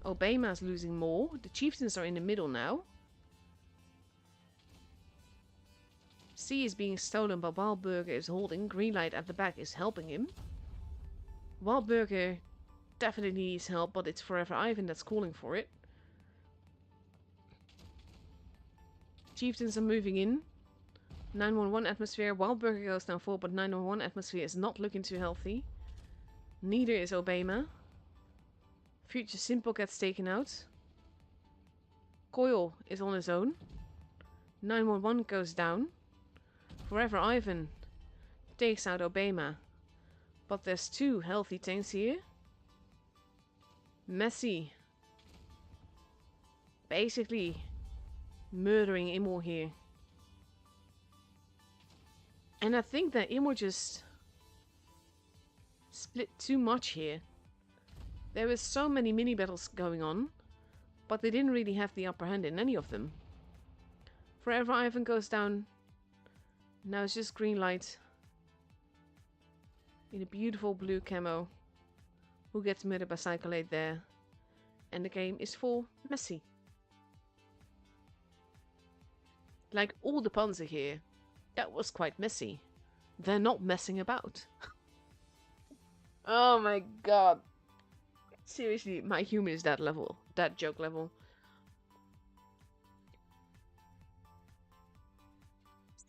Obama's losing more. The chieftains are in the middle now. C is being stolen, but Wildburger is holding. Green light at the back is helping him. Wildburger definitely needs help, but it's Forever Ivan that's calling for it. Chieftains are moving in. 911 atmosphere. Wildburger goes down 4, but 911 atmosphere is not looking too healthy. Neither is Obama. Future Simple gets taken out. Coil is on his own. 911 goes down. Forever Ivan takes out Obama. But there's 2 healthy tanks here. Messi basically murdering Immo here. And I think that Immo just split too much here. There were so many mini battles going on, but they didn't really have the upper hand in any of them. Forever Ivan goes down. Now it's just green light. In a beautiful blue camo. Who gets murdered by Cyclade there. And the game is for Messi. Like all the Panzer here. That was quite messy. They're not messing about. Oh my god. Seriously, my humor is that level. That joke level.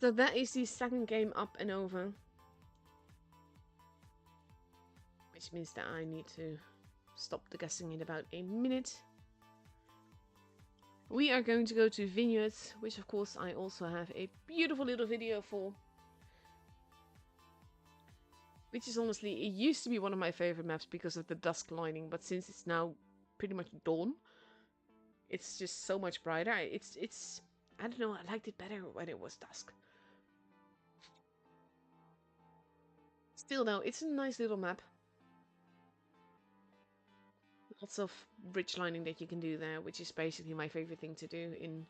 So that is the second game up and over. Which means that I need to stop the guessing in about a minute. We are going to go to Vineyards, which of course I also have a beautiful little video for. Which is honestly, it used to be one of my favorite maps because of the dusk lining, but since it's now pretty much dawn, it's just so much brighter. It's I don't know, I liked it better when it was dusk. Still though, it's a nice little map. Lots of bridge lining that you can do there, which is basically my favorite thing to do in...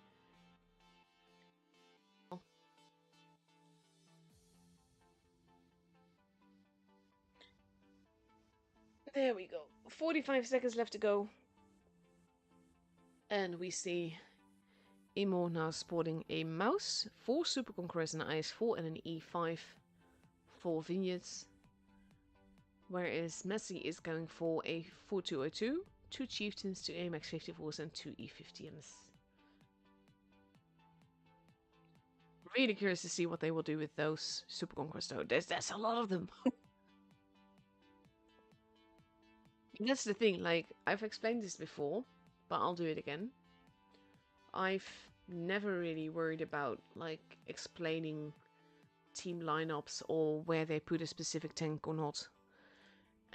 There we go. 45 seconds left to go. And we see Immo now sporting a mouse, 4 Super Conquerors, an IS-4 and an E5 for Vineyards. Whereas Messi is going for a 4202, 2 Chieftains, 2 AMX 54s and 2 E50Ms. Really curious to see what they will do with those Super Conquerors though. There's a lot of them. That's the thing, like, I've explained this before, but I'll do it again. I've never really worried about, like, explaining team lineups or where they put a specific tank or not.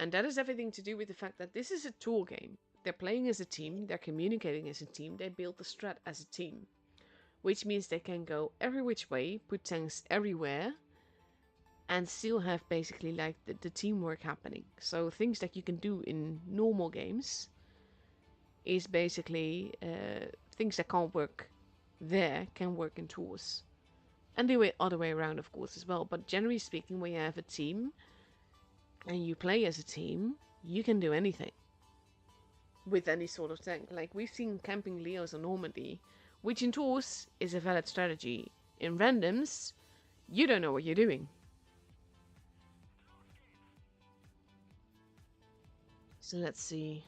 And that has everything to do with the fact that this is a tour game. They're playing as a team, they're communicating as a team, they build the strat as a team. Which means they can go every which way, put tanks everywhere, and still have basically like the teamwork happening. So things that you can do in normal games is basically things that can't work there can work in tours. And the other way around of course as well. But generally speaking, when you have a team and you play as a team, you can do anything with any sort of tank. Like we've seen camping Leos on Normandy, which in tours is a valid strategy. In randoms, you don't know what you're doing. So let's see.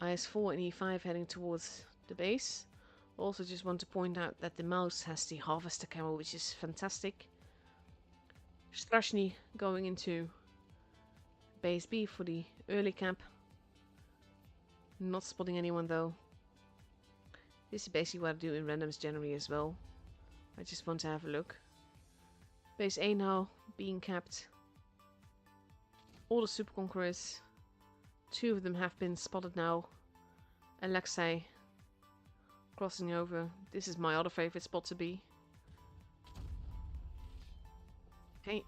IS-4 and E5 heading towards the base. Also just want to point out that the mouse has the harvester camo, which is fantastic. Strashny going into base B for the early camp. Not spotting anyone though. This is basically what I do in randoms generally as well. I just want to have a look. Base A now being capped. All the Super Conquerors. 2 of them have been spotted now. Alexei crossing over. This is my other favorite spot to be.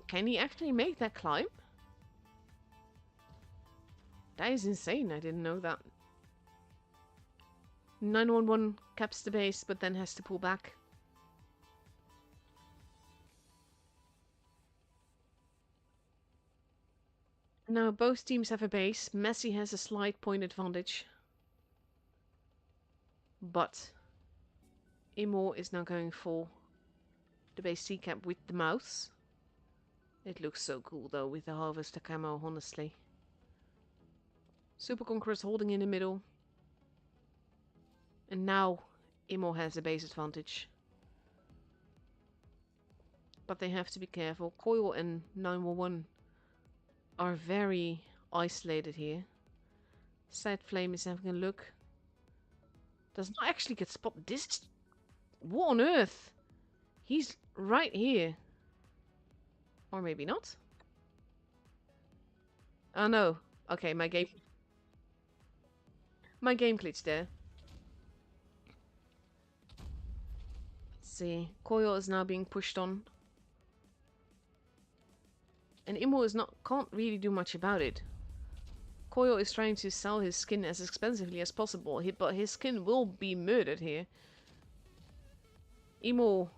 Can he actually make that climb? That is insane, I didn't know that. 911 caps the base, but then has to pull back. Now both teams have a base. Messi has a slight point advantage. But Immo is now going for The base C cap with the mouse. It looks so cool though with the harvester camo, honestly. Super Conqueror's holding in the middle. And now Imo has the base advantage. But they have to be careful. Coil and 911 are very isolated here. Side Flame is having a look. Does not actually get spotted. This is... What on earth? He's right here. Or maybe not. Oh no. Okay, my game glitched there. Let's see. Coil is now being pushed on. And Imo is can't really do much about it. Coil is trying to sell his skin as expensively as possible, but his skin will be murdered here. Imo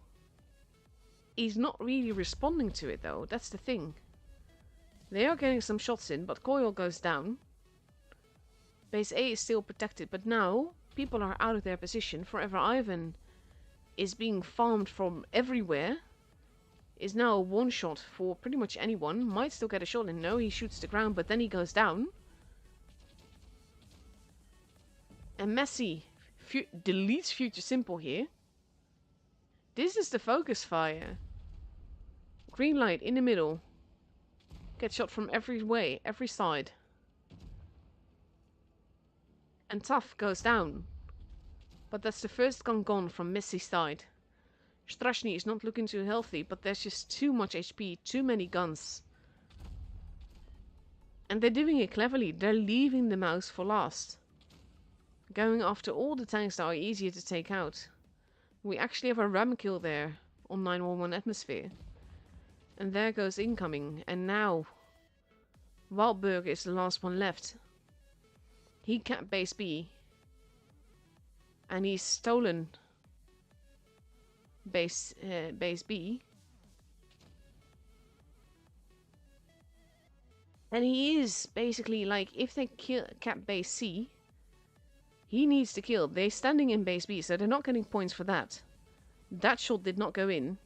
is not really responding to it though, that's the thing. They are getting some shots in, but Coil goes down. Base A is still protected, but now people are out of their position. Forever Ivan is being farmed from everywhere. Is now a one shot for pretty much anyone. Might still get a shot in. No, he shoots the ground, but then he goes down. And Messi deletes Future Simple here. This is the focus fire. Green light in the middle. Get shot from every way, every side. And Tough goes down. But that's the first gun gone from Messi's side. Strashny is not looking too healthy, but there's just too much HP, too many guns. And they're doing it cleverly. They're leaving the mouse for last. Going after all the tanks that are easier to take out. We actually have a ram kill there on 911 Atmosphere. And there goes incoming. And now Wildberg is the last one left. He capped base B. And he's stolen base B. And he is basically like, if they cap base C, he needs to kill. They're standing in base B, so they're not getting points for that. That shot did not go in.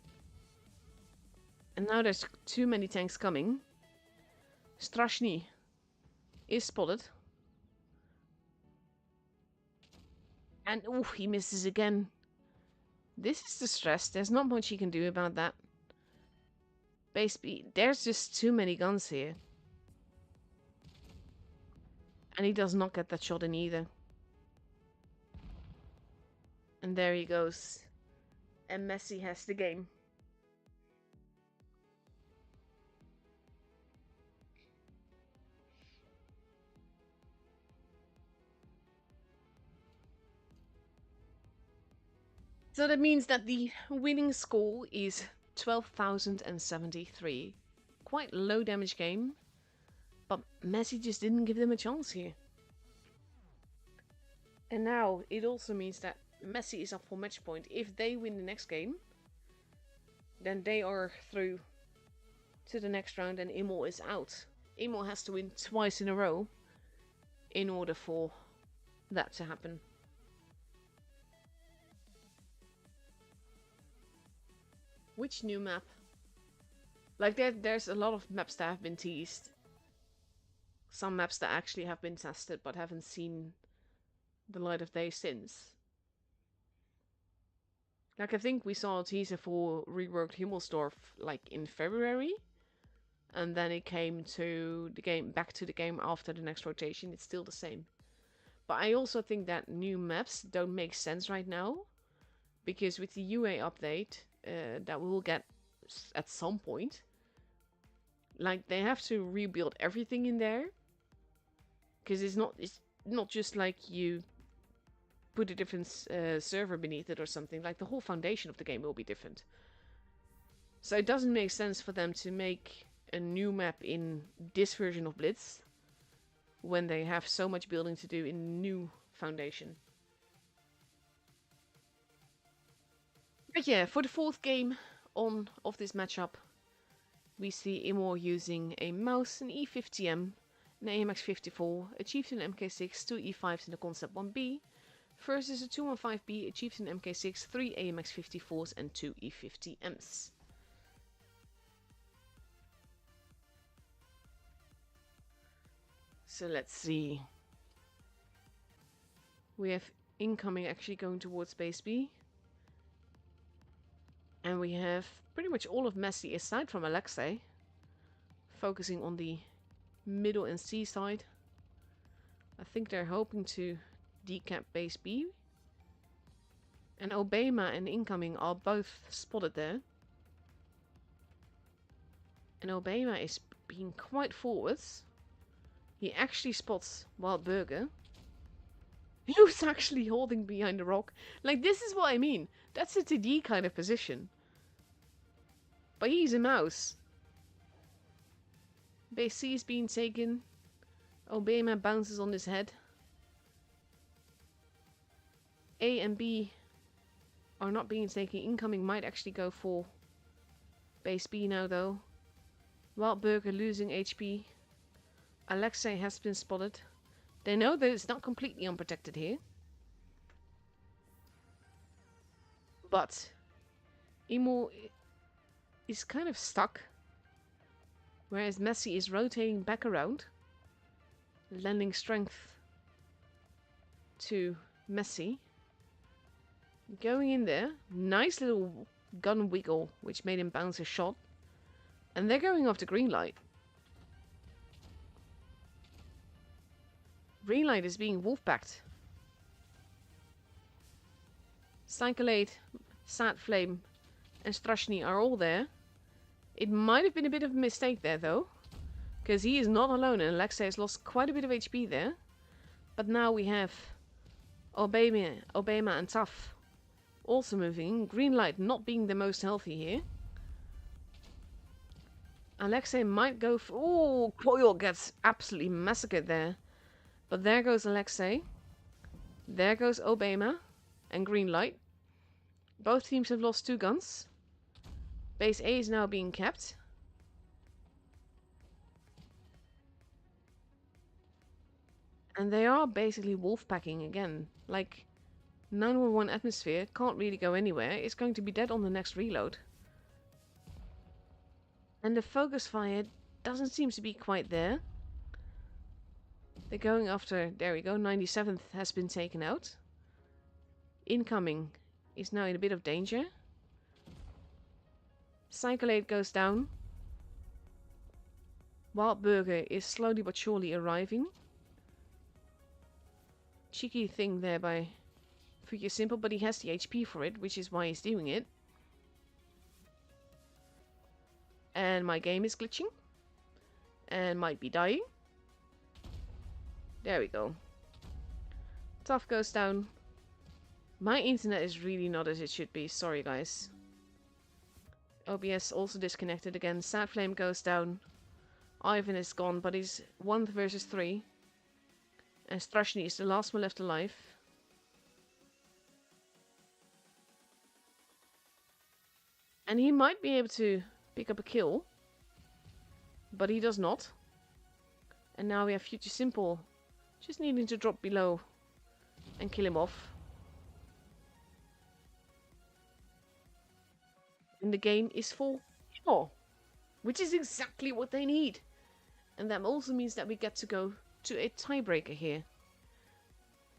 And now there's too many tanks coming. Strashny is spotted. And ooh, he misses again. This is the stress. There's not much he can do about that. Base B. There's just too many guns here. And he does not get that shot in either. And there he goes. And Messi has the game. So that means that the winning score is 12,073. Quite low damage game. But Messi just didn't give them a chance here. And now it also means that Messi is up for match point. If they win the next game, then they are through to the next round and Imo is out. Imo has to win twice in a row in order for that to happen. Which new map? Like there's a lot of maps that have been teased. Some maps that actually have been tested but haven't seen the light of day since. Like I think we saw a teaser for reworked Himmelsdorf like in February. And then it came to the game, back to the game after the next rotation. It's still the same. But I also think that new maps don't make sense right now. Because with the UA update that we will get at some point. Like they have to rebuild everything in there. Because it's not just like you put a different server beneath it or something. Like the whole foundation of the game will be different. So it doesn't make sense for them to make a new map in this version of Blitz when they have so much building to do in new foundation. But yeah, for the fourth game of this matchup, we see Imo using a mouse, an E50M, an AMX54, a Chieftain MK6, two E5s in the Concept 1B, First is a 215B, achieves an MK6, 3 AMX 54s, and 2 E50Ms. So let's see. We have incoming actually going towards base B. And we have pretty much all of Messi aside from Alexei, focusing on the middle and C side. I think they're hoping to decap base B. And Obama and incoming are both spotted there. And Obama is being quite forwards. He actually spots Wild Burger, who's actually holding behind the rock. Like, this is what I mean. That's a TD kind of position. But he's a mouse. Base C is being taken. Obama bounces on his head. A and B are not being taken. Incoming might actually go for base B now though. Wild Burger losing HP. Alexei has been spotted. They know that it's not completely unprotected here. But Imo is kind of stuck. Whereas Messi is rotating back around. Lending strength to Messi. Going in there. Nice little gun wiggle, which made him bounce a shot. And they're going after green light. Green light is being wolf-packed. Cyclade, Sad Flame, and Strashny are all there. It might have been a bit of a mistake there, though. Because he is not alone, and Alexei has lost quite a bit of HP there. But now we have Obama and Tough also moving. Green light not being the most healthy here. Alexei might go for... Oh, Coil gets absolutely massacred there. But there goes Alexei. There goes Obama. And green light. Both teams have lost 2 guns. Base A is now being kept. And they are basically wolf-packing again. Like, 911 atmosphere can't really go anywhere. It's going to be dead on the next reload. And the focus fire doesn't seem to be quite there. They're going after... There we go. 97th has been taken out. Incoming is now in a bit of danger. Cyclade goes down. Wild Burger is slowly but surely arriving. Cheeky thing there by Future Simple, but he has the HP for it, which is why he's doing it. And my game is glitching. And might be dying. There we go. Tough goes down. My internet is really not as it should be. Sorry, guys. OBS also disconnected again. Sad Flame goes down. Ivan is gone, but he's 1 versus 3. And Strashny is the last one left alive. And he might be able to pick up a kill. But he does not. And now we have Future Simple just needing to drop below and kill him off. And the game is full. Oh, which is exactly what they need. And that also means that we get to go to a tiebreaker here.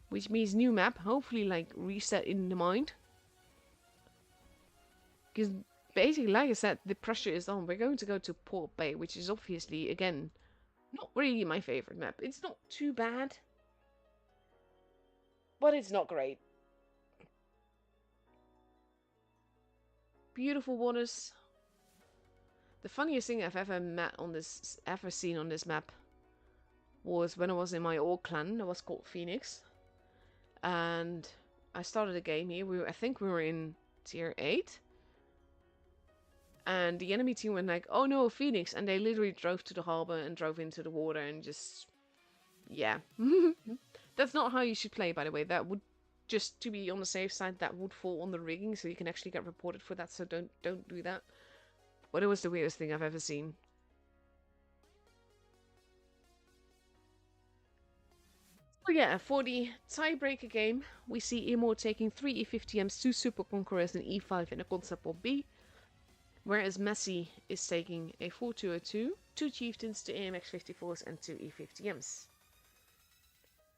Which means new map, hopefully like reset in the mind. Because basically, like I said, the pressure is on. We're going to go to Port Bay, which is obviously, again, not really my favorite map. It's not too bad. But it's not great. Beautiful waters. The funniest thing I've ever seen on this map was when I was in my old clan that was called Phoenix. And I started a game here. I think we were in tier 8. And the enemy team went like, oh no, Phoenix. And they literally drove to the harbor and drove into the water and just... Yeah. That's not how you should play, by the way. That would, just to be on the safe side, that would fall on the rigging. So you can actually get reported for that. So don't do that. But it was the weirdest thing I've ever seen. Oh yeah, for the tiebreaker game, we see Imo taking 3 E50Ms, 2 Super Conquerors, an E5 and a Concept Pop B. Whereas Messi is taking a 4-2-02, 2 Chieftains, 2 AMX54s and 2 E50Ms.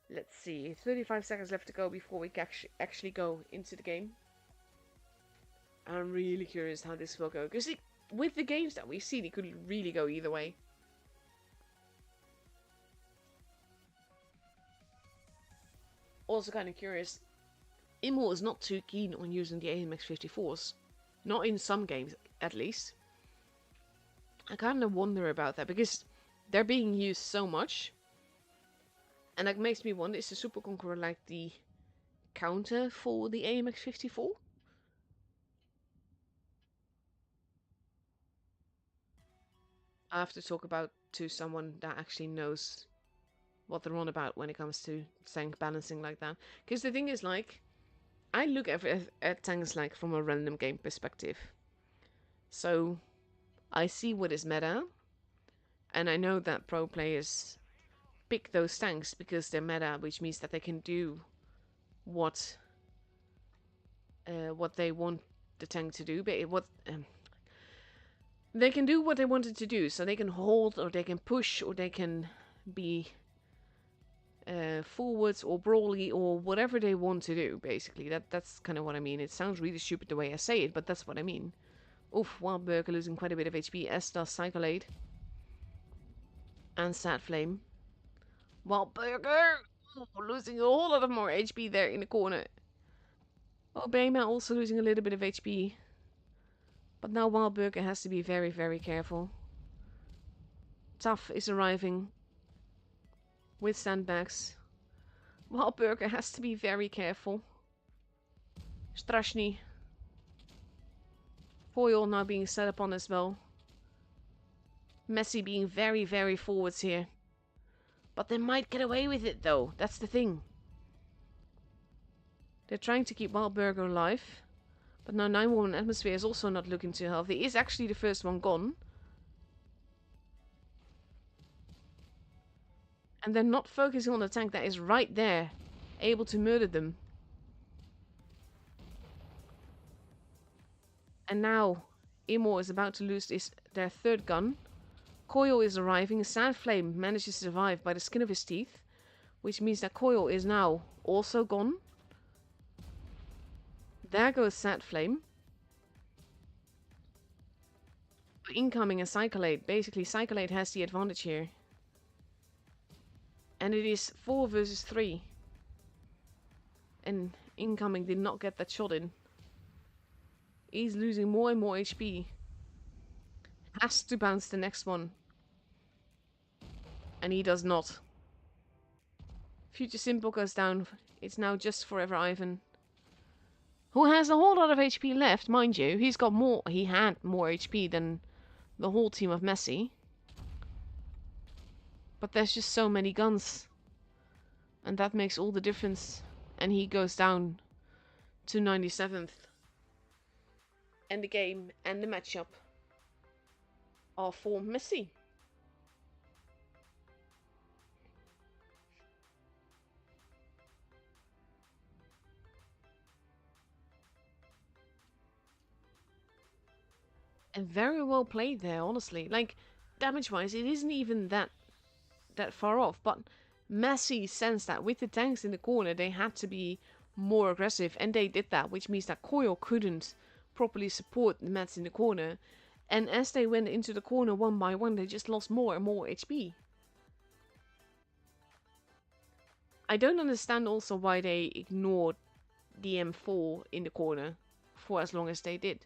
Let's see, 35 seconds left to go before we actually go into the game. I'm really curious how this will go, because with the games that we see, they could really go either way. Also kind of curious, Imo is not too keen on using the AMX54s. Not in some games, at least. I kind of wonder about that, because they're being used so much. And that makes me wonder, is the Super Conqueror like the counter for the AMX54? I have to talk about to someone that actually knows what they're on about when it comes to tank balancing like that. Because the thing is, like, I look at tanks like from a random game perspective. So I see what is meta, and I know that pro players pick those tanks because they're meta, which means that they can do what they want the tank to do. But they can do what they wanted to do, so they can hold, or they can push, or they can be forwards or brawly or whatever they want to do. Basically, that's kind of what I mean. It sounds really stupid the way I say it, but that's what I mean. Oof, Wild Burger losing quite a bit of HP, as does Cyclade and Sad Flame. Wild Burger losing a whole lot of more HP there in the corner. Oh, Bayma also losing a little bit of HP. But now Wild Burger has to be very, very careful. Tough is arriving with sandbags. Wild Burger has to be very careful. Strashny. Foil now being set upon as well. Messi being very, very forwards here. But they might get away with it though. That's the thing. They're trying to keep Wild Burger alive. But now 9-Woman Atmosphere is also not looking too healthy. Is actually the first one gone. And they're not focusing on the tank that is right there. Able to murder them. And now Imo is about to lose their third gun. Coil is arriving. Sad Flame manages to survive by the skin of his teeth. Which means that Coil is now also gone. There goes Sad Flame. Incoming a Cyclade. Basically, Cyclade has the advantage here. And it is 4 versus 3. And incoming did not get that shot in. He's losing more and more HP. Has to bounce the next one. And he does not. Future Simple goes down. It's now just Forever Ivan. Who has a whole lot of HP left, mind you. He had more HP than the whole team of Messi. But there's just so many guns. And that makes all the difference. And he goes down to 97th. And the game and the matchup are for Messi. And very well played there, honestly. Like, damage-wise, it isn't even that far off. But Messi sensed that with the tanks in the corner, they had to be more aggressive. And they did that, which means that Coil couldn't properly support the mats in the corner. And as they went into the corner one by one, they just lost more and more HP. I don't understand also why they ignored the M4 in the corner for as long as they did.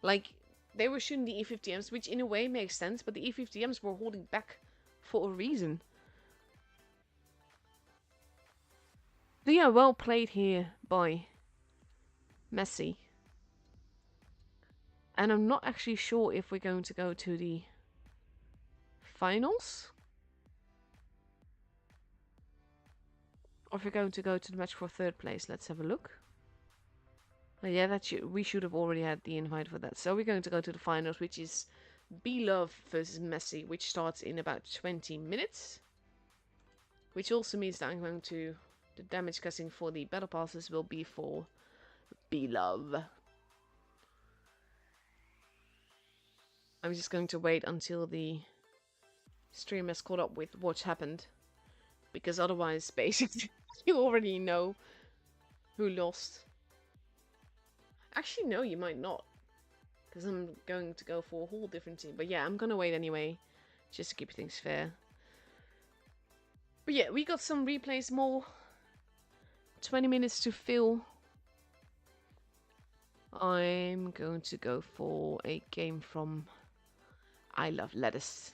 Like, they were shooting the E50Ms, which in a way makes sense, but the E50Ms were holding back for a reason. So yeah, well played here by Messi. And I'm not actually sure if we're going to go to the finals. Or if we're going to go to the match for third place. Let's have a look. Oh, yeah, we should have already had the invite for that. So we're going to go to the finals, which is B-Love versus Messi, which starts in about 20 minutes. Which also means that I'm going to The damage casting for the battle passes will be for Belove. I'm just going to wait until the stream has caught up with what's happened. Because otherwise, basically, you already know who lost. Actually, no, you might not. Because I'm going to go for a whole different team. But yeah, I'm gonna wait anyway. Just to keep things fair. But yeah, we got some replays more. 20 minutes to fill. I'm going to go for a game from I Love Lettuce.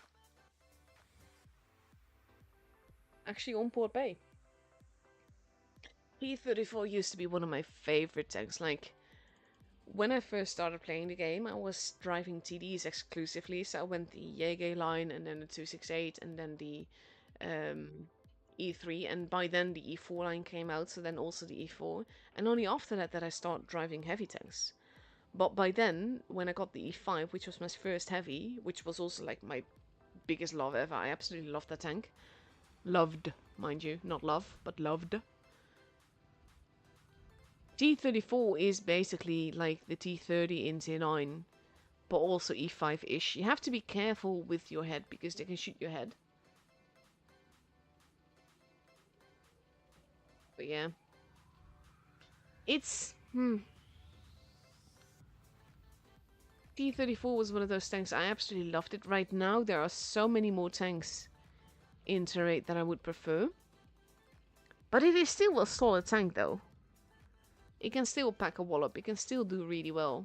Actually on Port Bay. P34 used to be one of my favorite tanks. Like, when I first started playing the game, I was driving TDs exclusively. So I went the Jaeger line and then the 268 and then the E3. And by then the E4 line came out, so then also the E4. And only after that I started driving heavy tanks. But by then, when I got the E5, which was my first heavy, which was also like my biggest love ever, I absolutely loved that tank. Loved, mind you, not love, but loved. T34 is basically like the T30 in Tier 9, but also E5-ish. You have to be careful with your head, because they can shoot your head. But yeah. It's... T34 was one of those tanks, I absolutely loved it. Right now, there are so many more tanks in Tier 8 that I would prefer. But it is still a solid tank, though. It can still pack a wallop, it can still do really well.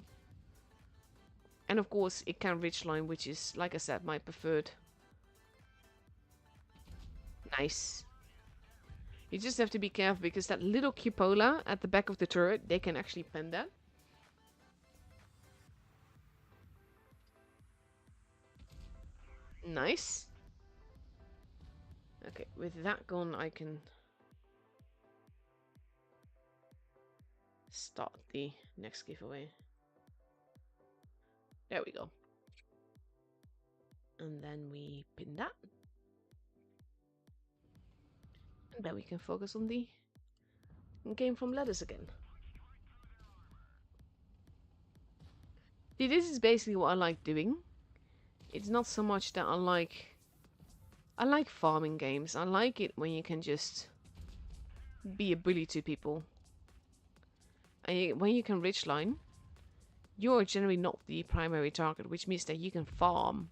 And of course, it can ridgeline, which is, like I said, my preferred. Nice. You just have to be careful, because that little cupola at the back of the turret, they can actually pen that. Nice. Okay, with that gone, I can start the next giveaway. There we go. And then we pin that. And then we can focus on the game from Lettuce again. See, this is basically what I like doing. It's not so much that I like farming games. I like it when you can just be a bully to people. And when you can ridgeline, you're generally not the primary target, which means that you can farm.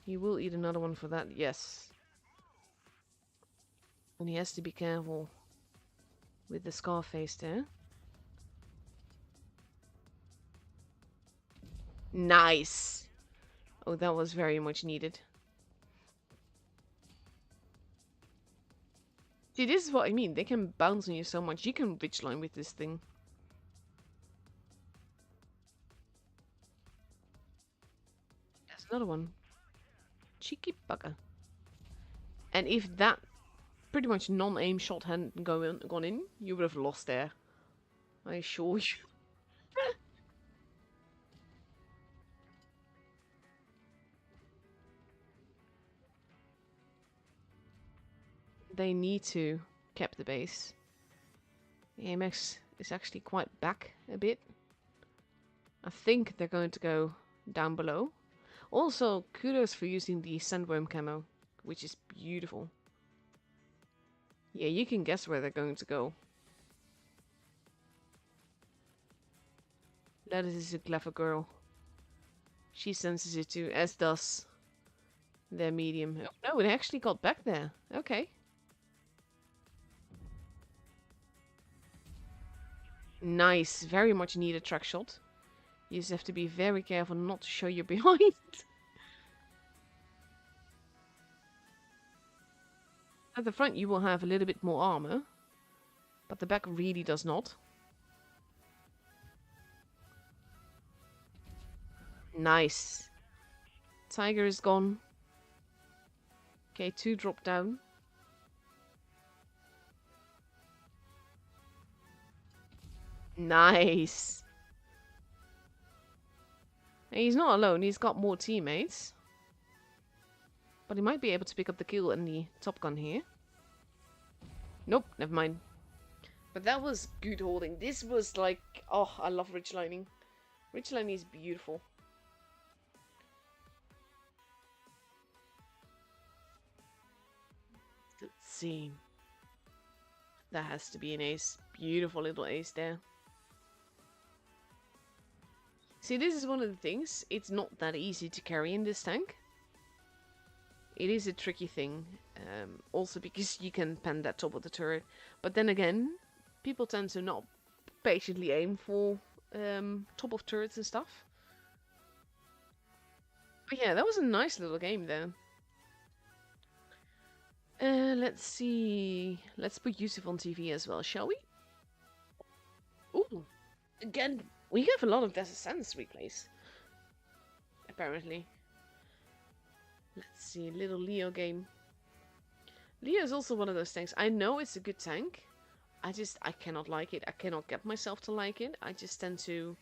He will eat another one for that, yes. And he has to be careful with the Scarface there. Nice! Oh, that was very much needed. See, this is what I mean. They can bounce on you so much. You can ridgeline with this thing. There's another one. Cheeky bugger. And if that pretty much non-aim shot hadn't gone in, you would have lost there. I assure you. They need to cap the base. The AMX is actually quite back a bit. I think they're going to go down below. Also, kudos for using the sandworm camo, which is beautiful. Yeah, you can guess where they're going to go. That is a clever girl. She senses it too, as does their medium. Oh, no, it actually got back there. Okay. Nice. Very much needed track shot. You just have to be very careful not to show your behind. At the front you will have a little bit more armor, but the back really does not. Nice. Tiger is gone. Okay, 2 drop down. Nice. And he's not alone, he's got more teammates. But he might be able to pick up the kill in the Top Gun here. Nope, never mind. But that was good holding. This was like... Oh, I love ridgelining. Ridgelining is beautiful. Let's see. That has to be an ace. Beautiful little ace there. See, this is one of the things. It's not that easy to carry in this tank. It is a tricky thing. Also because you can pen that top of the turret. But then again, people tend to not patiently aim for top of turrets and stuff. But yeah, that was a nice little game there. Let's see. Let's put Yusuf on TV as well, shall we? Ooh, again, we have a lot of Desert Sands replays. Apparently. Let's see, little Leo game. Leo is also one of those tanks. I know it's a good tank. I cannot like it. I cannot get myself to like it. I just tend to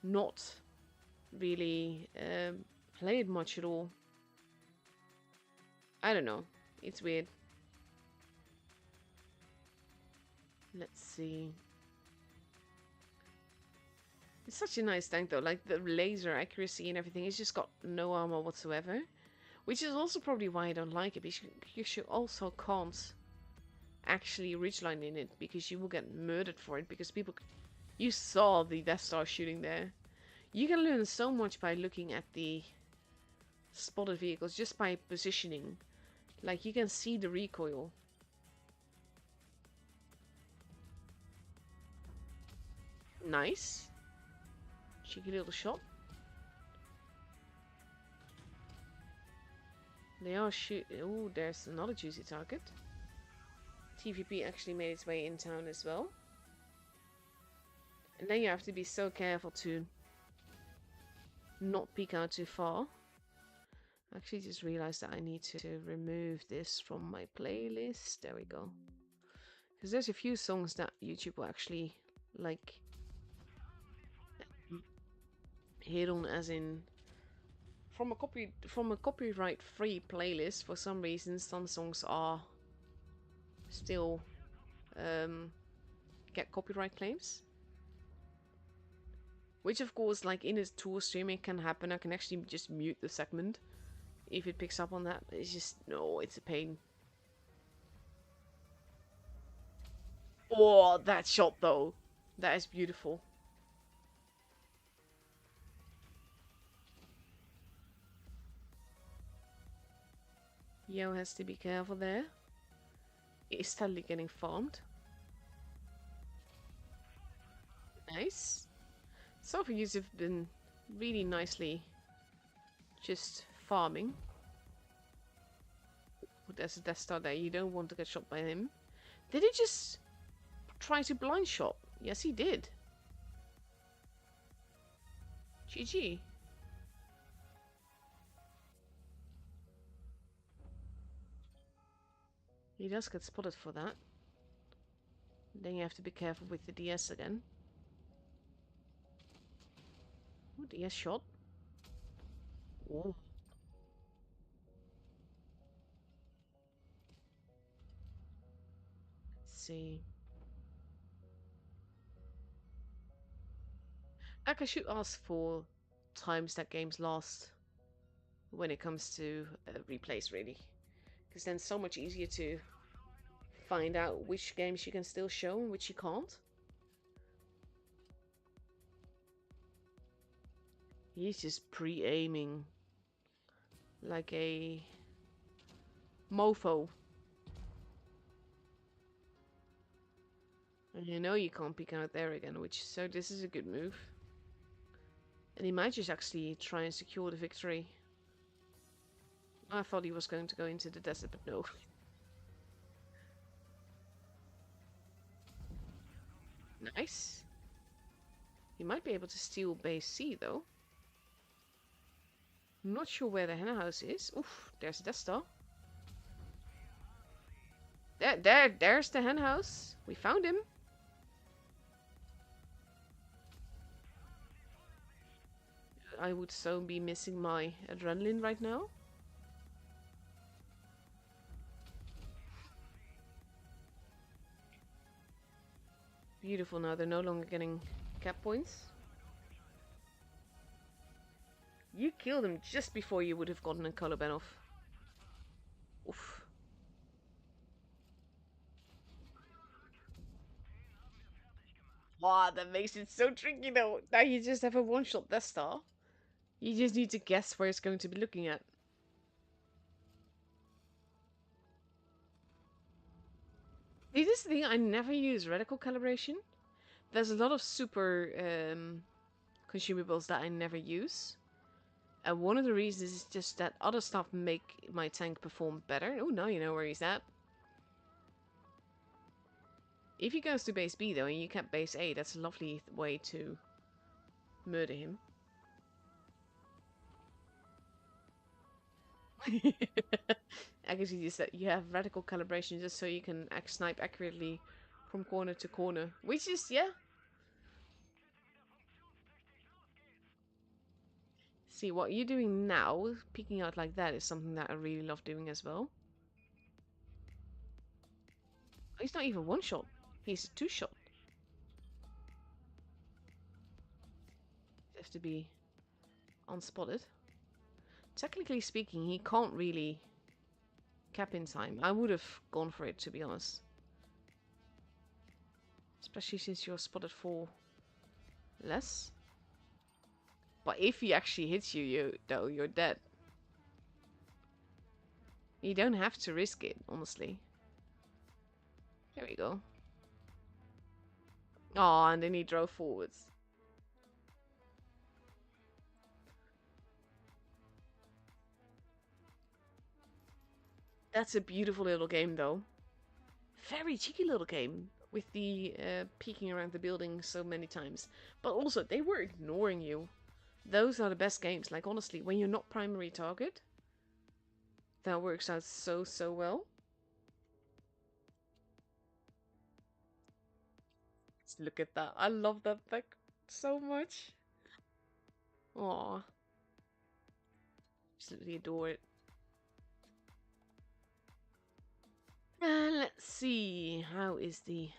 not really play it much at all. I don't know. It's weird. Let's see. It's such a nice tank though. Like the laser accuracy and everything. It's just got no armor whatsoever. Which is also probably why I don't like it. Because you also can't actually ridgeline in it. Because you will get murdered for it. Because people... You saw the Death Star shooting there. You can learn so much by looking at the spotted vehicles. Just by positioning. Like you can see the recoil. Nice. Cheeky little shot. They are shooting. Oh, there's another juicy target. TVP actually made its way in town as well. And then you have to be so careful to not peek out too far. I actually just realized that I need to remove this from my playlist. There we go. Because there's a few songs that YouTube will actually like hit on, as in from a copyright free playlist. For some reason some songs are still get copyright claims, which of course, like in a tour streaming, can happen. I can actually just mute the segment if it picks up on that. It's just, no, it's a pain. Oh, that shot though, that is beautiful. Yo has to be careful there. It is steadily getting farmed. Nice. So far, you've been really nicely just farming. There's a Death Star there. You don't want to get shot by him. Did he just try to blind shot? Yes, he did. GG. He does get spotted for that. Then you have to be careful with the DS again. Ooh, DS shot. Oh. Let's see. Like, I should ask for times that games last when it comes to replays, really. Because then it's so much easier to find out which games you can still show and which you can't. He's just pre-aiming like a mofo. And you know you can't peek out there again, so this is a good move. And he might just actually try and secure the victory. I thought he was going to go into the desert, but no. Nice. He might be able to steal base C though. I'm not sure where the hen house is. Oof, there's a Death Star. There's the hen house. We found him. I would so be missing my adrenaline right now. Beautiful, now they're no longer getting cap points. You killed him just before you would have gotten a color ban off. Oof. Wow, that makes it so tricky though. Now you just have a one-shot Death Star. You just need to guess where it's going to be looking at. See, this is the thing, I never use reticle calibration. There's a lot of super consumables that I never use. And one of the reasons is just that other stuff make my tank perform better. Oh, now you know where he's at. If he goes to base B though, and you cap base A, that's a lovely way to murder him. I guess you just said you have radical calibration just so you can snipe accurately from corner to corner. Which is, yeah. See, what you're doing now, peeking out like that, is something that I really love doing as well. He's not even one shot. He's two shot. You have to be unspotted. Technically speaking, he can't really cap in time. I would have gone for it, to be honest. Especially since you're spotted for less. But if he actually hits you, though, you're dead. You don't have to risk it, honestly. There we go. Oh, and then he drove forwards. That's a beautiful little game, though. Very cheeky little game. With the peeking around the building so many times. But also, they were ignoring you. Those are the best games. Like, honestly, when you're not primary target, that works out so, so well. Let's look at that. I love that deck so much. Aw. Absolutely adore it. Let's see. How is the...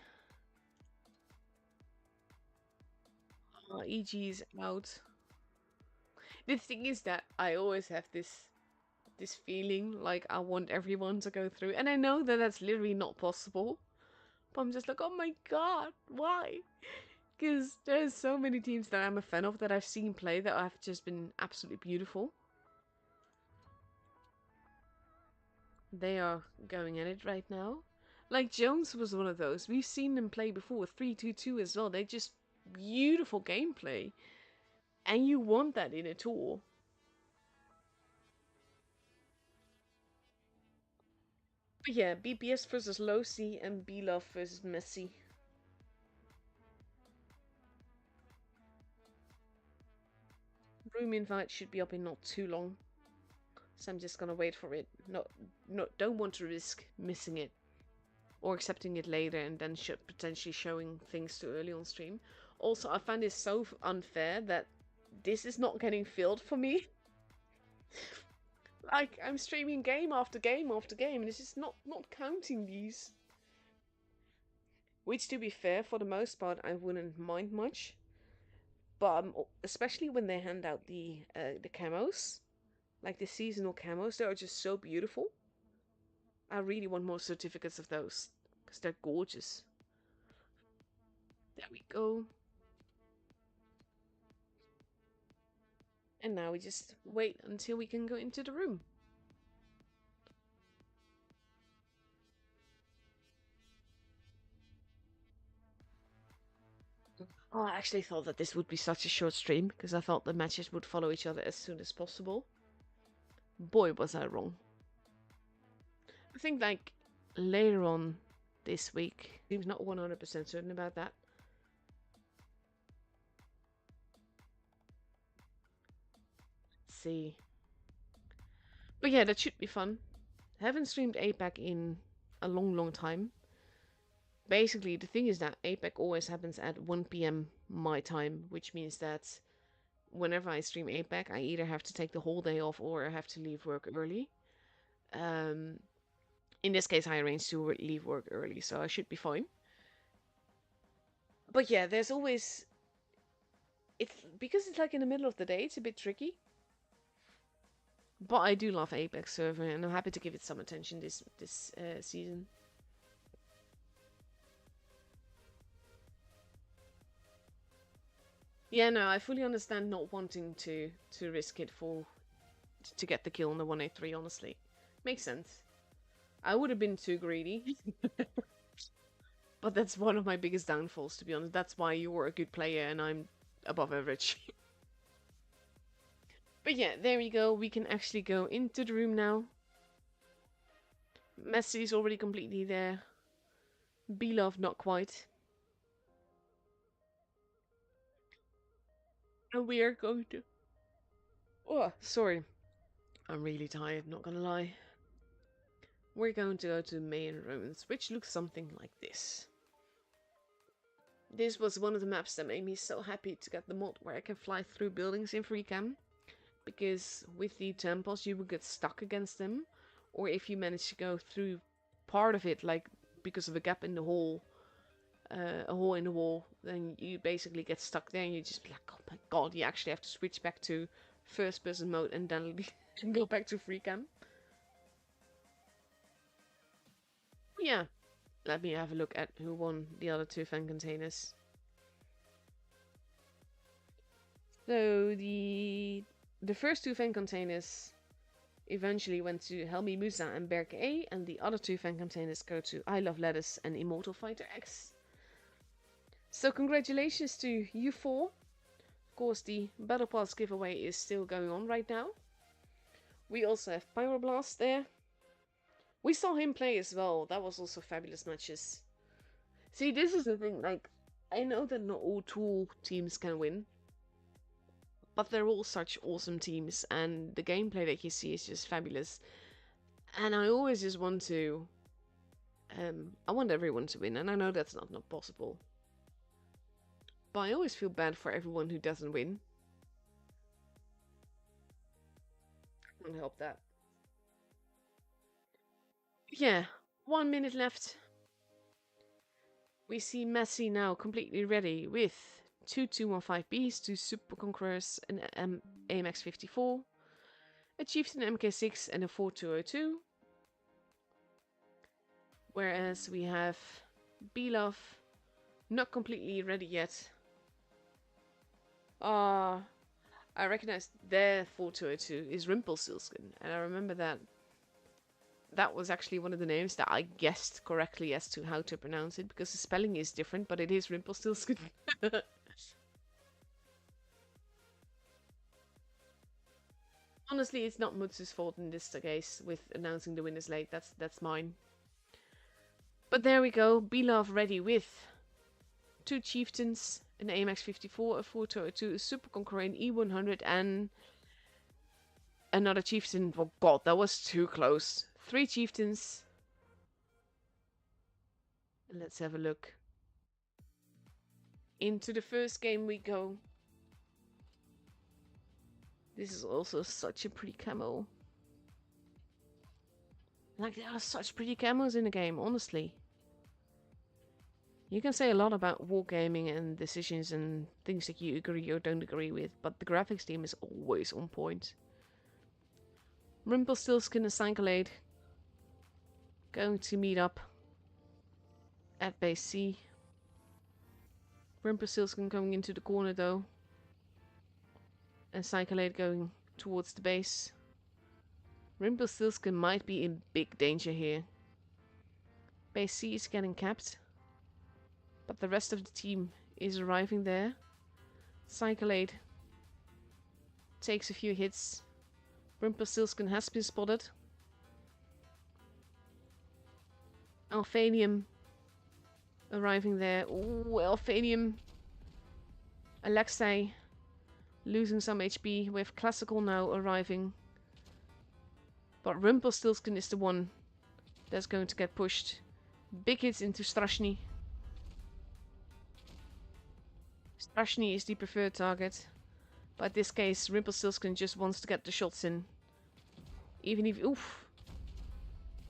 EG's out. The thing is that I always have this feeling like I want everyone to go through. And I know that that's literally not possible. But I'm just like, oh my god, why? Because there's so many teams that I'm a fan of that I've seen play that have just been absolutely beautiful. They are going at it right now. Like Jones was one of those. We've seen them play before with 3-2-2 as well. They're just beautiful gameplay. And you want that in a tour. But yeah, BPS versus Low C and B-Love versus Messi. Room invite should be up in not too long. So I'm just gonna wait for it. Don't want to risk missing it. Or accepting it later and then potentially showing things too early on stream. Also, I find this so unfair that this is not getting filled for me. Like, I'm streaming game after game after game and it's just not counting these. Which, to be fair, for the most part, I wouldn't mind much. But especially when they hand out the camos, like the seasonal camos, they are just so beautiful. I really want more certificates of those because they're gorgeous. There we go. And now we just wait until we can go into the room. Oh, I actually thought that this would be such a short stream because I thought the matches would follow each other as soon as possible. Boy, was I wrong. I think like later on this week, I'm not 100% certain about that. Let's see. But yeah, that should be fun. Haven't streamed APAC in a long time. Basically, the thing is that APAC always happens at 1 p.m. my time, which means that whenever I stream Apex, I either have to take the whole day off or I have to leave work early. Um, in this case, I arranged to leave work early, so I should be fine. But yeah, there's always it's because it's like in the middle of the day. It's a bit tricky. But I do love Apex server, and I'm happy to give it some attention this season. Yeah, no, I fully understand not wanting to risk it for to get the kill on the 183. Honestly, makes sense. I would have been too greedy, but that's one of my biggest downfalls, to be honest. That's why you're a good player and I'm above average. But yeah, there we go. We can actually go into the room now. Messi is already completely there. Belove not quite. And we are going to... Oh, sorry. I'm really tired, not gonna lie. We're going to go to main ruins, which looks something like this. This was one of the maps that made me so happy to get the mod where I can fly through buildings in free cam. Because with the temples you will get stuck against them. Or if you manage to go through part of it, like because of a gap in the hole, a hole in the wall, then you basically get stuck there and you just be like, oh my god, you actually have to switch back to first person mode and then go back to free cam. Yeah, let me have a look at who won the other two fan containers. So the first two fan containers eventually went to Helmi Musa and Berke A, and the other two fan containers go to I Love Lettuce and Immortal Fighter X. So congratulations to you four. Of course, the Battle Pass giveaway is still going on right now. We also have Pyroblast there. We saw him play as well. That was also fabulous matches. See, this is the thing, like, I know that not all Tool teams can win, but they're all such awesome teams, and the gameplay that you see is just fabulous. And I always just want to... I want everyone to win, and I know that's not possible. But I always feel bad for everyone who doesn't win. I can't help that. Yeah, 1 minute left. We see Messi now completely ready with two 215Bs, two Super Conquerors, an AMX 54, a Chieftain MK6, and a 4202. Whereas we have Belov not completely ready yet. I recognize their 4202 is Rumpelstiltskin, and I remember that that was actually one of the names that I guessed correctly as to how to pronounce it, because the spelling is different, but it is Rumpelstiltskin. Honestly, it's not Mutsu's fault in this case with announcing the winners late. That's mine. But there we go. Belov ready with two Chieftains, an AMX 54, a 4202, a Super Conqueror, an E100, and another Chieftain. Oh god, that was too close. Three Chieftains. Let's have a look. Into the first game we go. This is also such a pretty camo. Like, there are such pretty camos in the game, honestly. You can say a lot about wargaming and decisions and things that you agree or don't agree with, but the graphics team is always on point. Rumpelstiltskin and Cyclade going to meet up at base C. Rumpelstiltskin coming into the corner though, and Cyclade going towards the base. Rumpelstiltskin might be in big danger here. Base C is getting capped, but the rest of the team is arriving there. Cyclade takes a few hits. Rumpelstiltskin has been spotted. Alphanium arriving there. Ooh, Alphanium. Alexei losing some HP with Classical now arriving. But Rumpelstiltskin is the one that's going to get pushed. Big hits into Strashny. Strashny is the preferred target. But this case, Rumpelstiltskin just wants to get the shots in. Even if... Oof.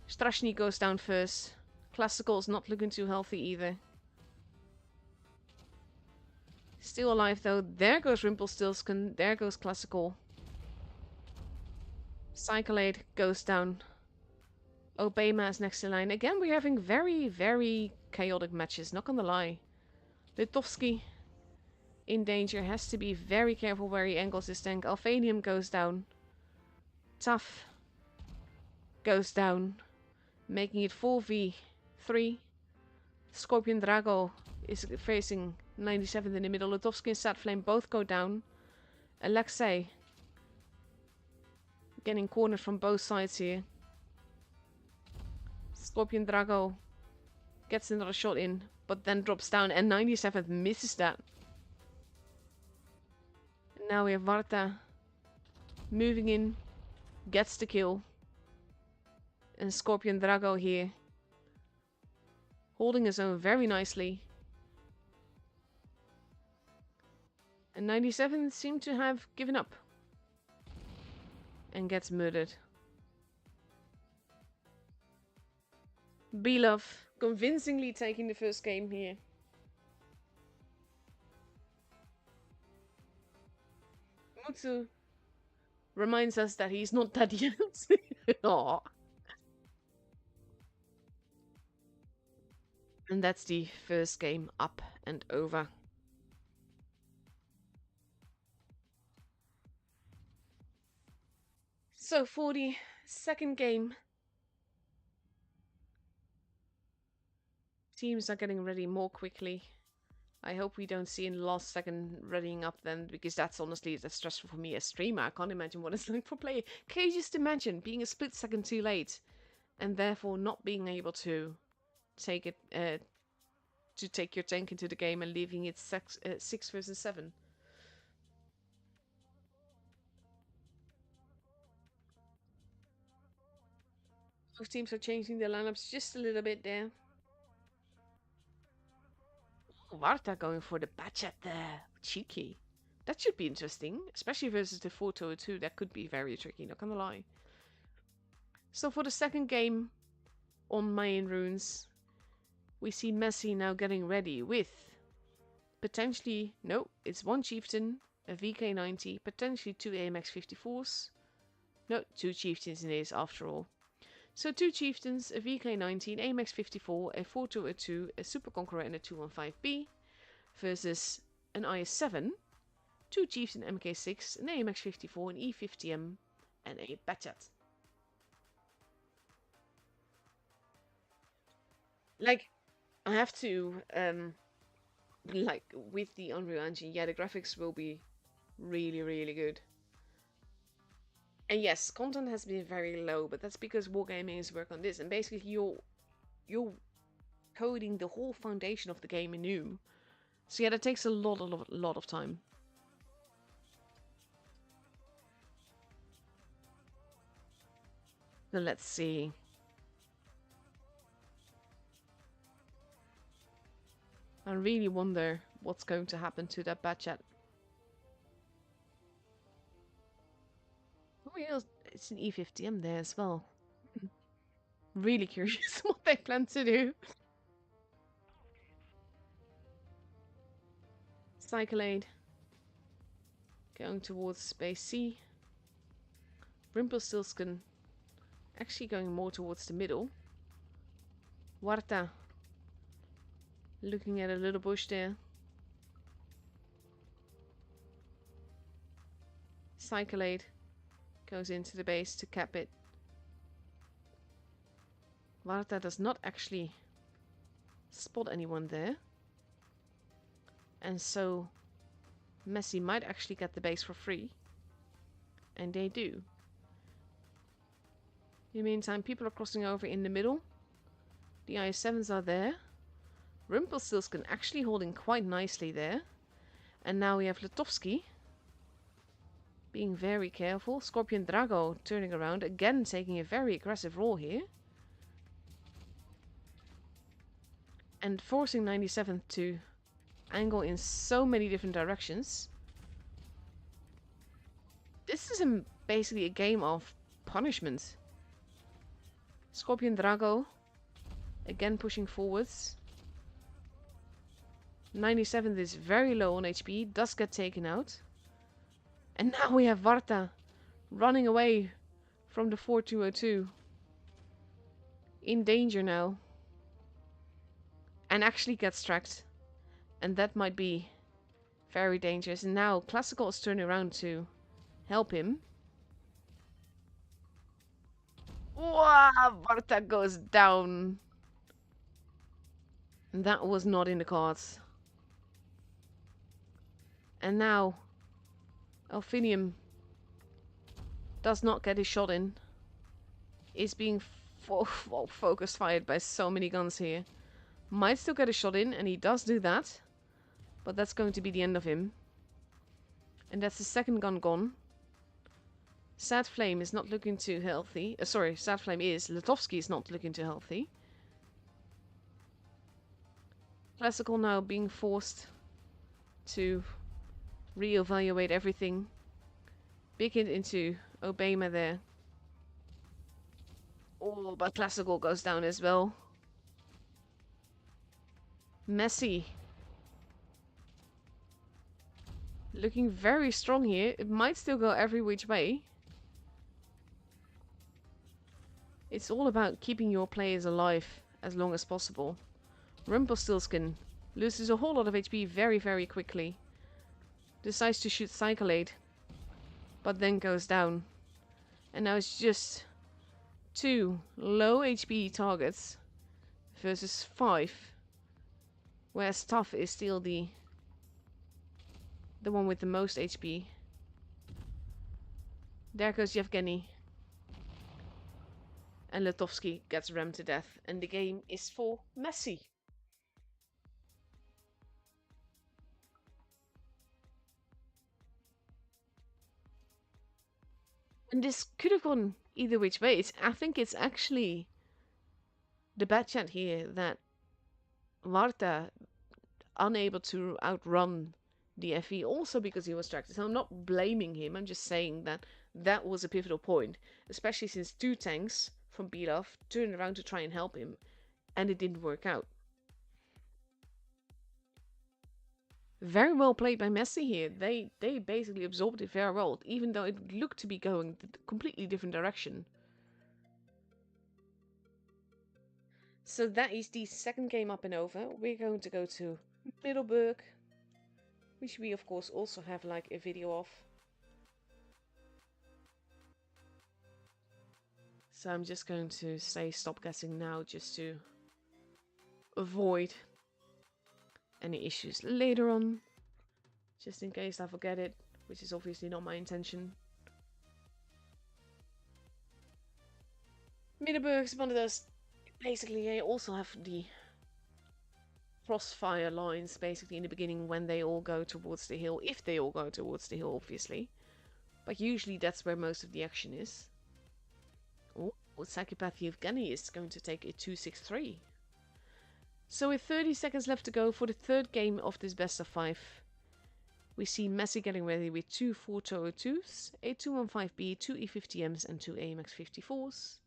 Strashny goes down first. Classical's not looking too healthy either. Still alive though. There goes Rumpelstiltskin. There goes Classical. Cyclade goes down. Obeyma's next in line. Again, we're having very, very chaotic matches. Not gonna lie. Litovsky in danger. Has to be very careful where he angles his tank. Alphanium goes down. Tough goes down. Making it 4v3. Scorpion Drago is facing 97 in the middle. Litovsky and Satflame both go down. Alexei getting cornered from both sides here. Scorpion Drago gets another shot in, but then drops down, and 97th misses that. And now we have Varta moving in, gets the kill. And Scorpion Drago here holding his own very nicely. And 97 seemed to have given up. And gets murdered. Belov convincingly taking the first game here. Mutsu reminds us that he's not that yet. Aww. And that's the first game up and over. So for the second game, teams are getting ready more quickly. I hope we don't see in the last second readying up then, because that's honestly that's stressful for me as streamer. I can't imagine what it's like for player. Can you just imagine being a split second too late and therefore not being able to take it to take your tank into the game and leaving it 6 versus 7? Both teams are changing their lineups just a little bit there. Varta going for the Bachat there. Cheeky. That should be interesting. Especially versus the 4-2. That could be very tricky, not gonna lie. So for the second game on Mayan Runes, we see Messi now getting ready with potentially... No, it's one Chieftain, a VK90, potentially 2 AMX 54s. No, 2 Chieftains in this after all. So 2 Chieftains, a VK19, AMX 54, a 4202, a Super Conqueror and a 215B versus an IS-7, 2 Chieftain MK6, an AMX 54, an E50M and a Bachat. Like, I have to, like, with the Unreal Engine, yeah, the graphics will be really, really good. And yes, content has been very low, but that's because Wargaming is working on this. And basically, you're coding the whole foundation of the game anew. So yeah, that takes a lot of time. So let's see. I really wonder what's going to happen to that Bachat. Oh yeah, it's an E50M there as well. Really curious what they plan to do. Cyclade going towards Space C. Rumpelstiltskin actually going more towards the middle. Warta looking at a little bush there. Cyclade goes into the base to cap it. Warta does not actually spot anyone there. And so Messi might actually get the base for free. And they do. In the meantime, people are crossing over in the middle. The IS-7s are there. Rumpelstiltskin actually holding quite nicely there. And now we have Litovsky being very careful. Scorpion Drago turning around, again taking a very aggressive role here. And forcing 97th to angle in so many different directions. This is basically a game of punishment. Scorpion Drago. Again pushing forwards. 97th is very low on HP. Does get taken out. And now we have Varta running away from the 4202. In danger now. And actually gets tracked. And that might be very dangerous. And now Classical is turning around to help him. Wow, Varta goes down. And that was not in the cards. And now Alphinium does not get his shot in. Is being focus fired by so many guns here. Might still get a shot in, and he does do that. But that's going to be the end of him. And that's the second gun gone. Sad Flame is not looking too healthy. Sorry, Sad Flame is. Litovsky is not looking too healthy. Classical now being forced to reevaluate everything. Big hit into Obama there. Oh, but Classical goes down as well. Messi. Looking very strong here. It might still go every which way. It's all about keeping your players alive as long as possible. Rumpelstiltskin loses a whole lot of HP very, very quickly. Decides to shoot Cyclade, but then goes down. And now it's just 2 low HP targets versus 5. Whereas Tough is still the one with the most HP. There goes Yevgeny. And Litovsky gets rammed to death. And the game is for Messi. And this could have gone either which way. I think it's actually the bad chat here that Varta unable to outrun the FE also because he was distracted. So I'm not blaming him. I'm just saying that that was a pivotal point, especially since 2 tanks from Belov turned around to try and help him, and it didn't work out. Very well played by Messi here. They basically absorbed it very well, even though it looked to be going a completely different direction. So that is the second game up and over. We're going to go to Middelburg, which we of course also have like a video of. So I'm just going to say stop guessing now just to avoid any issues later on. Just in case I forget it, which is obviously not my intention. Middelburg is one of those, basically they also have the crossfire lines basically in the beginning when they all go towards the hill, if they all go towards the hill obviously. But usually that's where most of the action is. Oh, Psychopath Yevgeny is going to take a 2-6-3. So with 30 seconds left to go for the third game of this best of 5, we see Messi getting ready with 2 4-2-2s, a 2-1-5B, 2 E50Ms and 2 AMX 54s.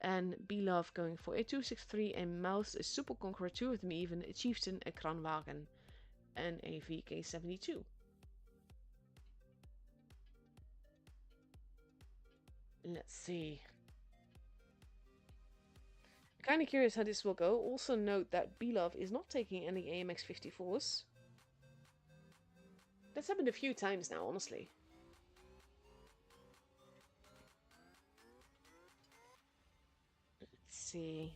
And Belov going for a 2-6-3, a Mouse, a Super Conqueror, 2 of them even, a Chieftain, a Kranwagen, and a VK72. Let's see. Kind of curious how this will go. Also note that Belov is not taking any AMX 54s. That's happened a few times now, honestly. Let's see.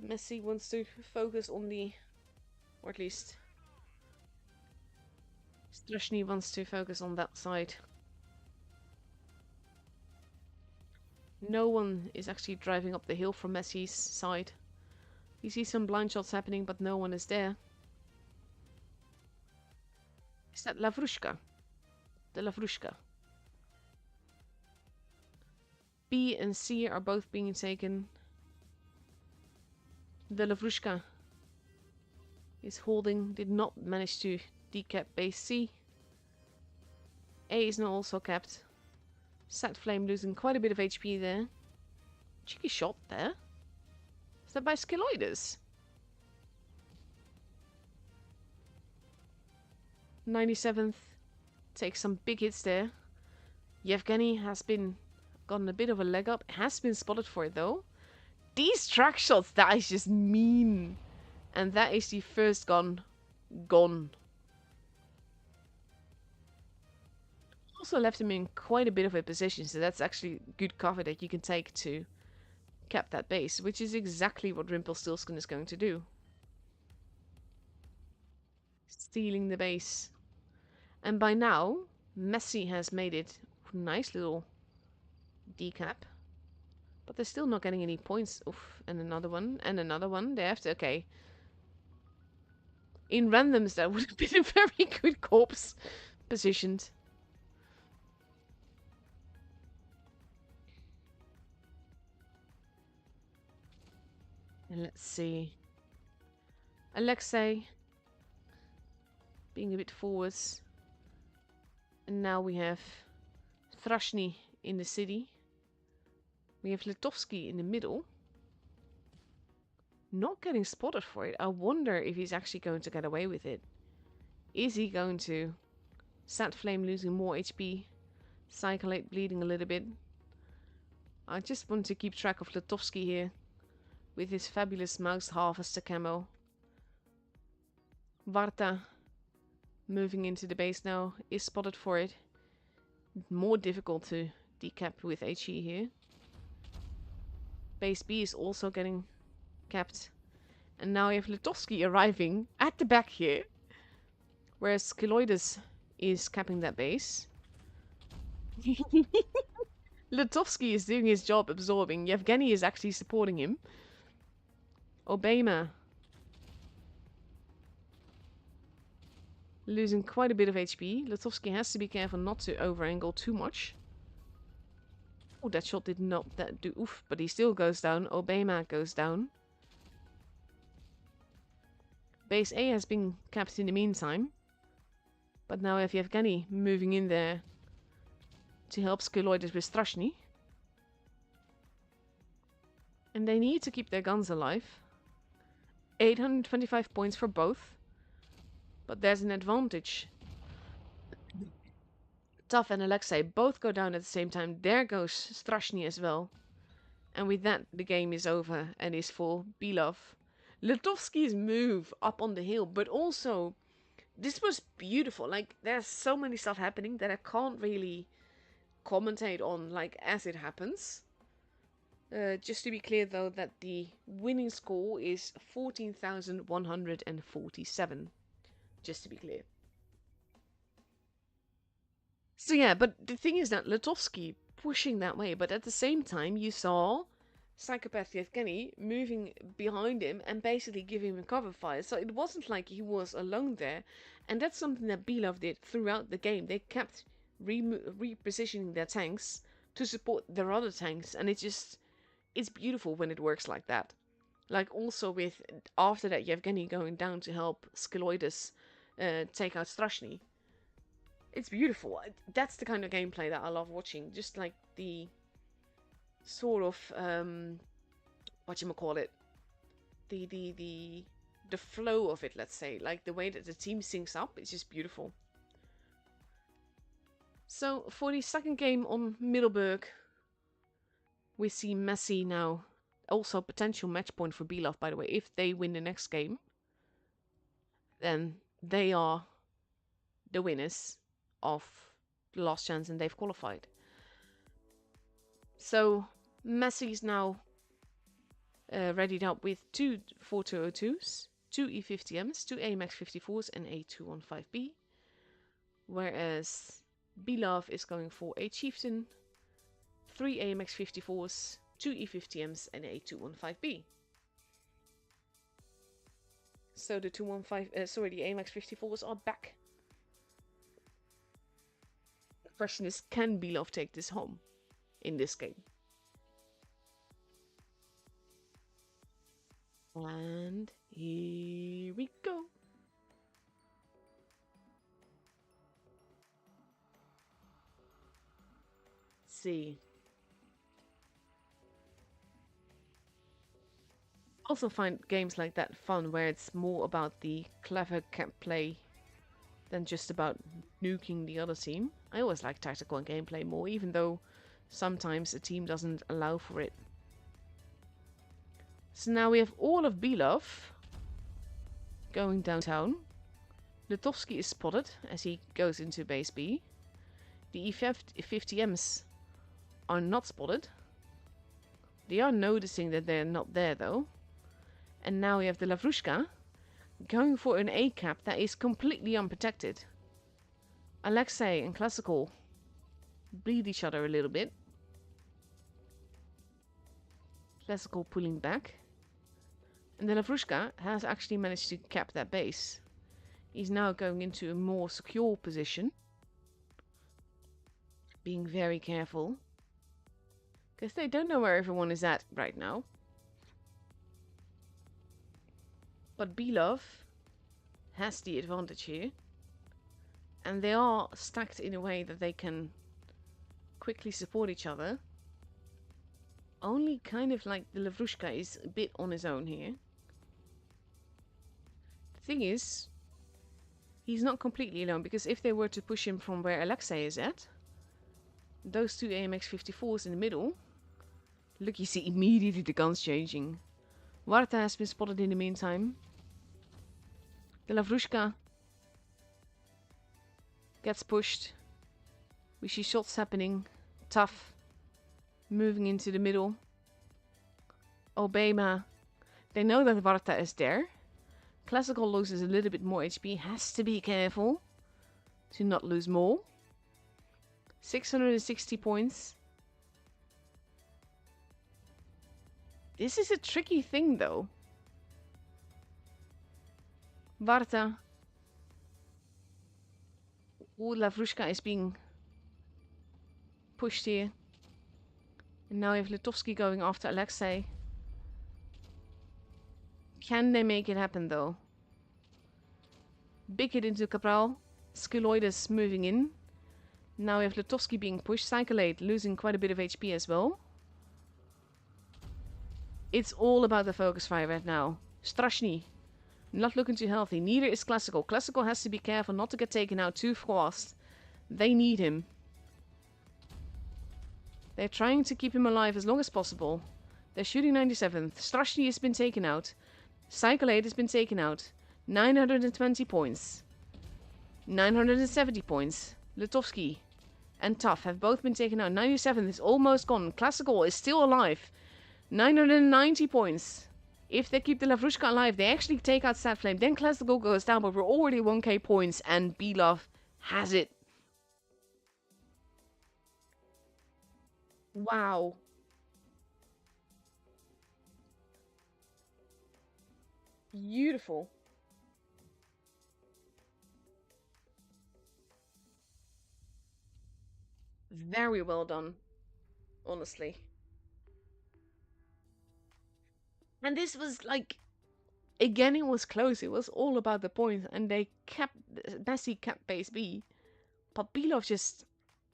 Messi wants to focus on the, or at least Strashny wants to focus on that side. No one is actually driving up the hill from Messi's side. You see some blind shots happening, but no one is there. Is that Lavrushka? The Lavrushka. B and C are both being taken. The Lavrushka is holding, did not manage to Decap base C. A is now also capped. Sat Flame losing quite a bit of HP there. Cheeky shot there. Is that by Skeloides? 97th. Takes some big hits there. Yevgeny has gotten a bit of a leg up. Has been spotted for it though. These track shots, that is just mean. And that is the first gun gone. Also left him in quite a bit of a position, so that's actually good cover that you can take to cap that base, which is exactly what Rumpelstiltskin is going to do. Stealing the base. And by now, Messi has made it a nice little decap. But they're still not getting any points. Oof, and another one, and another one. They have to, okay. In randoms, that would have been a very good corpse positioned. And let's see. Alexei being a bit forwards. And now we have Thrashny in the city. We have Litovsky in the middle. Not getting spotted for it. I wonder if he's actually going to get away with it. Is he going to? Sat Flame losing more HP. Cyclate bleeding a little bit. I just want to keep track of Litovsky here. With his fabulous mouse harvester camo. Varta moving into the base now. Is spotted for it. More difficult to decap with HE here. Base B is also getting capped. And now we have Litovsky arriving at the back here. Whereas Skeloides is capping that base. Litovsky is doing his job absorbing. Yevgeny is actually supporting him. Obama losing quite a bit of HP. Litovsky has to be careful not to over-angle too much. Oh, that shot did not do oof, but he still goes down. Obama goes down. Base A has been capped in the meantime. But now we have Yevgeny moving in there to help Skeloides with Strashny. And they need to keep their guns alive. 825 points for both. But there's an advantage. Tough and Alexei both go down at the same time. There goes Strashny as well. And with that, the game is over and is for Belov. Litovsky's move up on the hill, but also, this was beautiful. Like, there's so many stuff happening that I can't really commentate on, like, as it happens. Just to be clear, though, that the winning score is 14,147. Just to be clear. So yeah, but the thing is that Litovsky pushing that way, but at the same time you saw Psychopath Yevgeny moving behind him and basically giving him cover fire. So it wasn't like he was alone there. And that's something that Belov did throughout the game. They kept repositioning their tanks to support their other tanks, and it's beautiful when it works like that. Like also with, after that, Yevgeny going down to help Skeloides take out Strashny. It's beautiful. That's the kind of gameplay that I love watching. Just like the sort of whatchamacallit, the flow of it, let's say, like the way that the team syncs up, it's just beautiful. So for the second game on Middelburg, we see Messi now. Also potential match point for Belov, by the way. If they win the next game, then they are the winners of the last chance and they've qualified. So Messi's now readied up with 2 4202s, 2 E50Ms, 2 AMX 54s and a 215B. Whereas Belov is going for a Chieftain, 3 AMX 54s, 2 E50Ms and a 215B. So the the AMX 54s are back. The question is, can Belov take this home in this game? And here we go. see. Also find games like that fun, where it's more about the clever play than just about nuking the other team. I always like tactical and gameplay more, even though sometimes a team doesn't allow for it. So now we have all of Belov going downtown. Lutovsky is spotted as he goes into base B. The E50Ms are not spotted. They are noticing that they're not there though. And now we have the Lavrushka going for an A cap that is completely unprotected. Alexei and Classical bleed each other a little bit. Classical pulling back. And the Lavrushka has actually managed to cap that base. He's now going into a more secure position. Being very careful. Because they don't know where everyone is at right now. But Belov has the advantage here. And they are stacked in a way that they can quickly support each other. Only kind of like the Lavrushka is a bit on his own here. The thing is, he's not completely alone, because if they were to push him from where Alexei is at, those two AMX-54s in the middle, look, you see immediately the guns changing. Warta has been spotted in the meantime. The Lavrushka gets pushed. We see shots happening. Tough. Moving into the middle. Obama. They know that Warta is there. Classical loses a little bit more HP. Has to be careful to not lose more. 660 points. This is a tricky thing though. Warta. Ooh, Lavrushka is being pushed here. And now we have Lutovsky going after Alexei. Can they make it happen though? Big hit into Cabral. Skyloides moving in. Now we have Lutovsky being pushed. Cyclade losing quite a bit of HP as well. It's all about the focus fire right now. Strashny. Not looking too healthy. Neither is Classical. Classical has to be careful not to get taken out too fast. They need him. They're trying to keep him alive as long as possible. They're shooting 97th. Strashny has been taken out. Cyclade has been taken out. 920 points. 970 points. Lutovsky and Tough have both been taken out. 97th is almost gone. Classical is still alive. 990 points. If they keep the Lavrushka alive, they actually take out Satflame. Then Classical goes down, but we're already 1k points, and Belov has it. Wow. Beautiful. Very well done, honestly. And this was like, again, it was close. It was all about the points, and they kept, Messi kept base B, but Belov just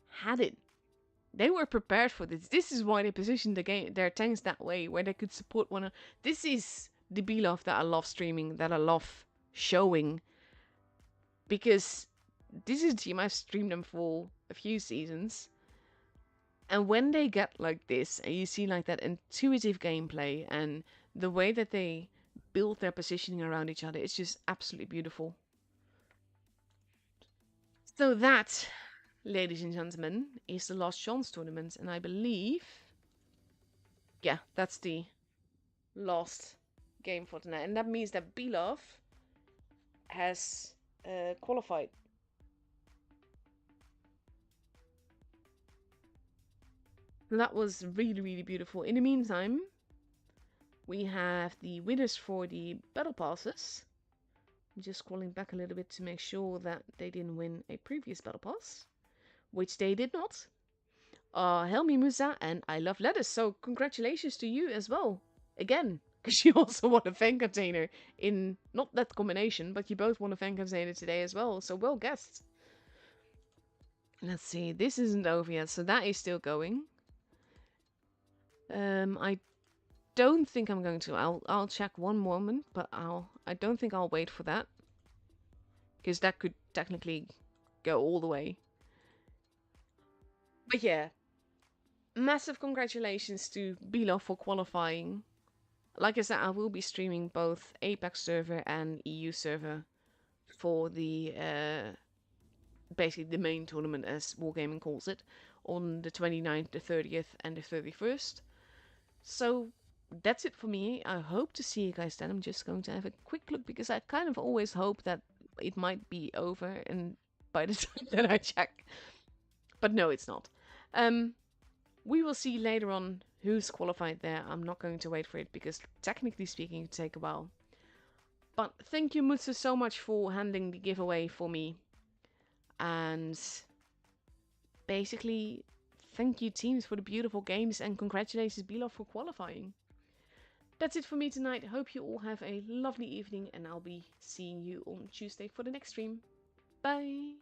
had it. They were prepared for this. This is why they positioned their tanks that way, where they could support one another. This is the Belov that I love streaming, that I love showing, because this is a team I've streamed them for a few seasons. And when they get like this, and you see like that intuitive gameplay and the way that they build their positioning around each other, it's just absolutely beautiful. So that, ladies and gentlemen, is the last chance tournament, and I believe, yeah, that's the last game for tonight, and that means that Belov has qualified. And that was really, really beautiful. In the meantime, we have the winners for the battle passes. I'm just scrolling back a little bit to make sure that they didn't win a previous battle pass, which they did not. Helmi Musa and I Love Lettuce. So congratulations to you as well. Again, because you also won a fan container in, not that combination, but you both won a fan container today as well. So well guessed. Let's see, this isn't over yet, so that is still going. I don't think I'm going to. I'll check one moment, but I don't think I'll wait for that, because that could technically go all the way. But yeah, massive congratulations to Bilo for qualifying. Like I said, I will be streaming both Apex server and EU server for the basically the main tournament, as Wargaming calls it, on the 29th, the 30th, and the 31st. So that's it for me. I hope to see you guys then. I'm just going to have a quick look because I kind of always hope that it might be over and by the time that I check. But no, it's not. We will see later on who's qualified there. I'm not going to wait for it because technically speaking it take a while. But thank you Mutsu so much for handling the giveaway for me. And basically, thank you teams for the beautiful games and congratulations Bilo for qualifying. That's it for me tonight. Hope you all have a lovely evening and I'll be seeing you on Tuesday for the next stream. Bye!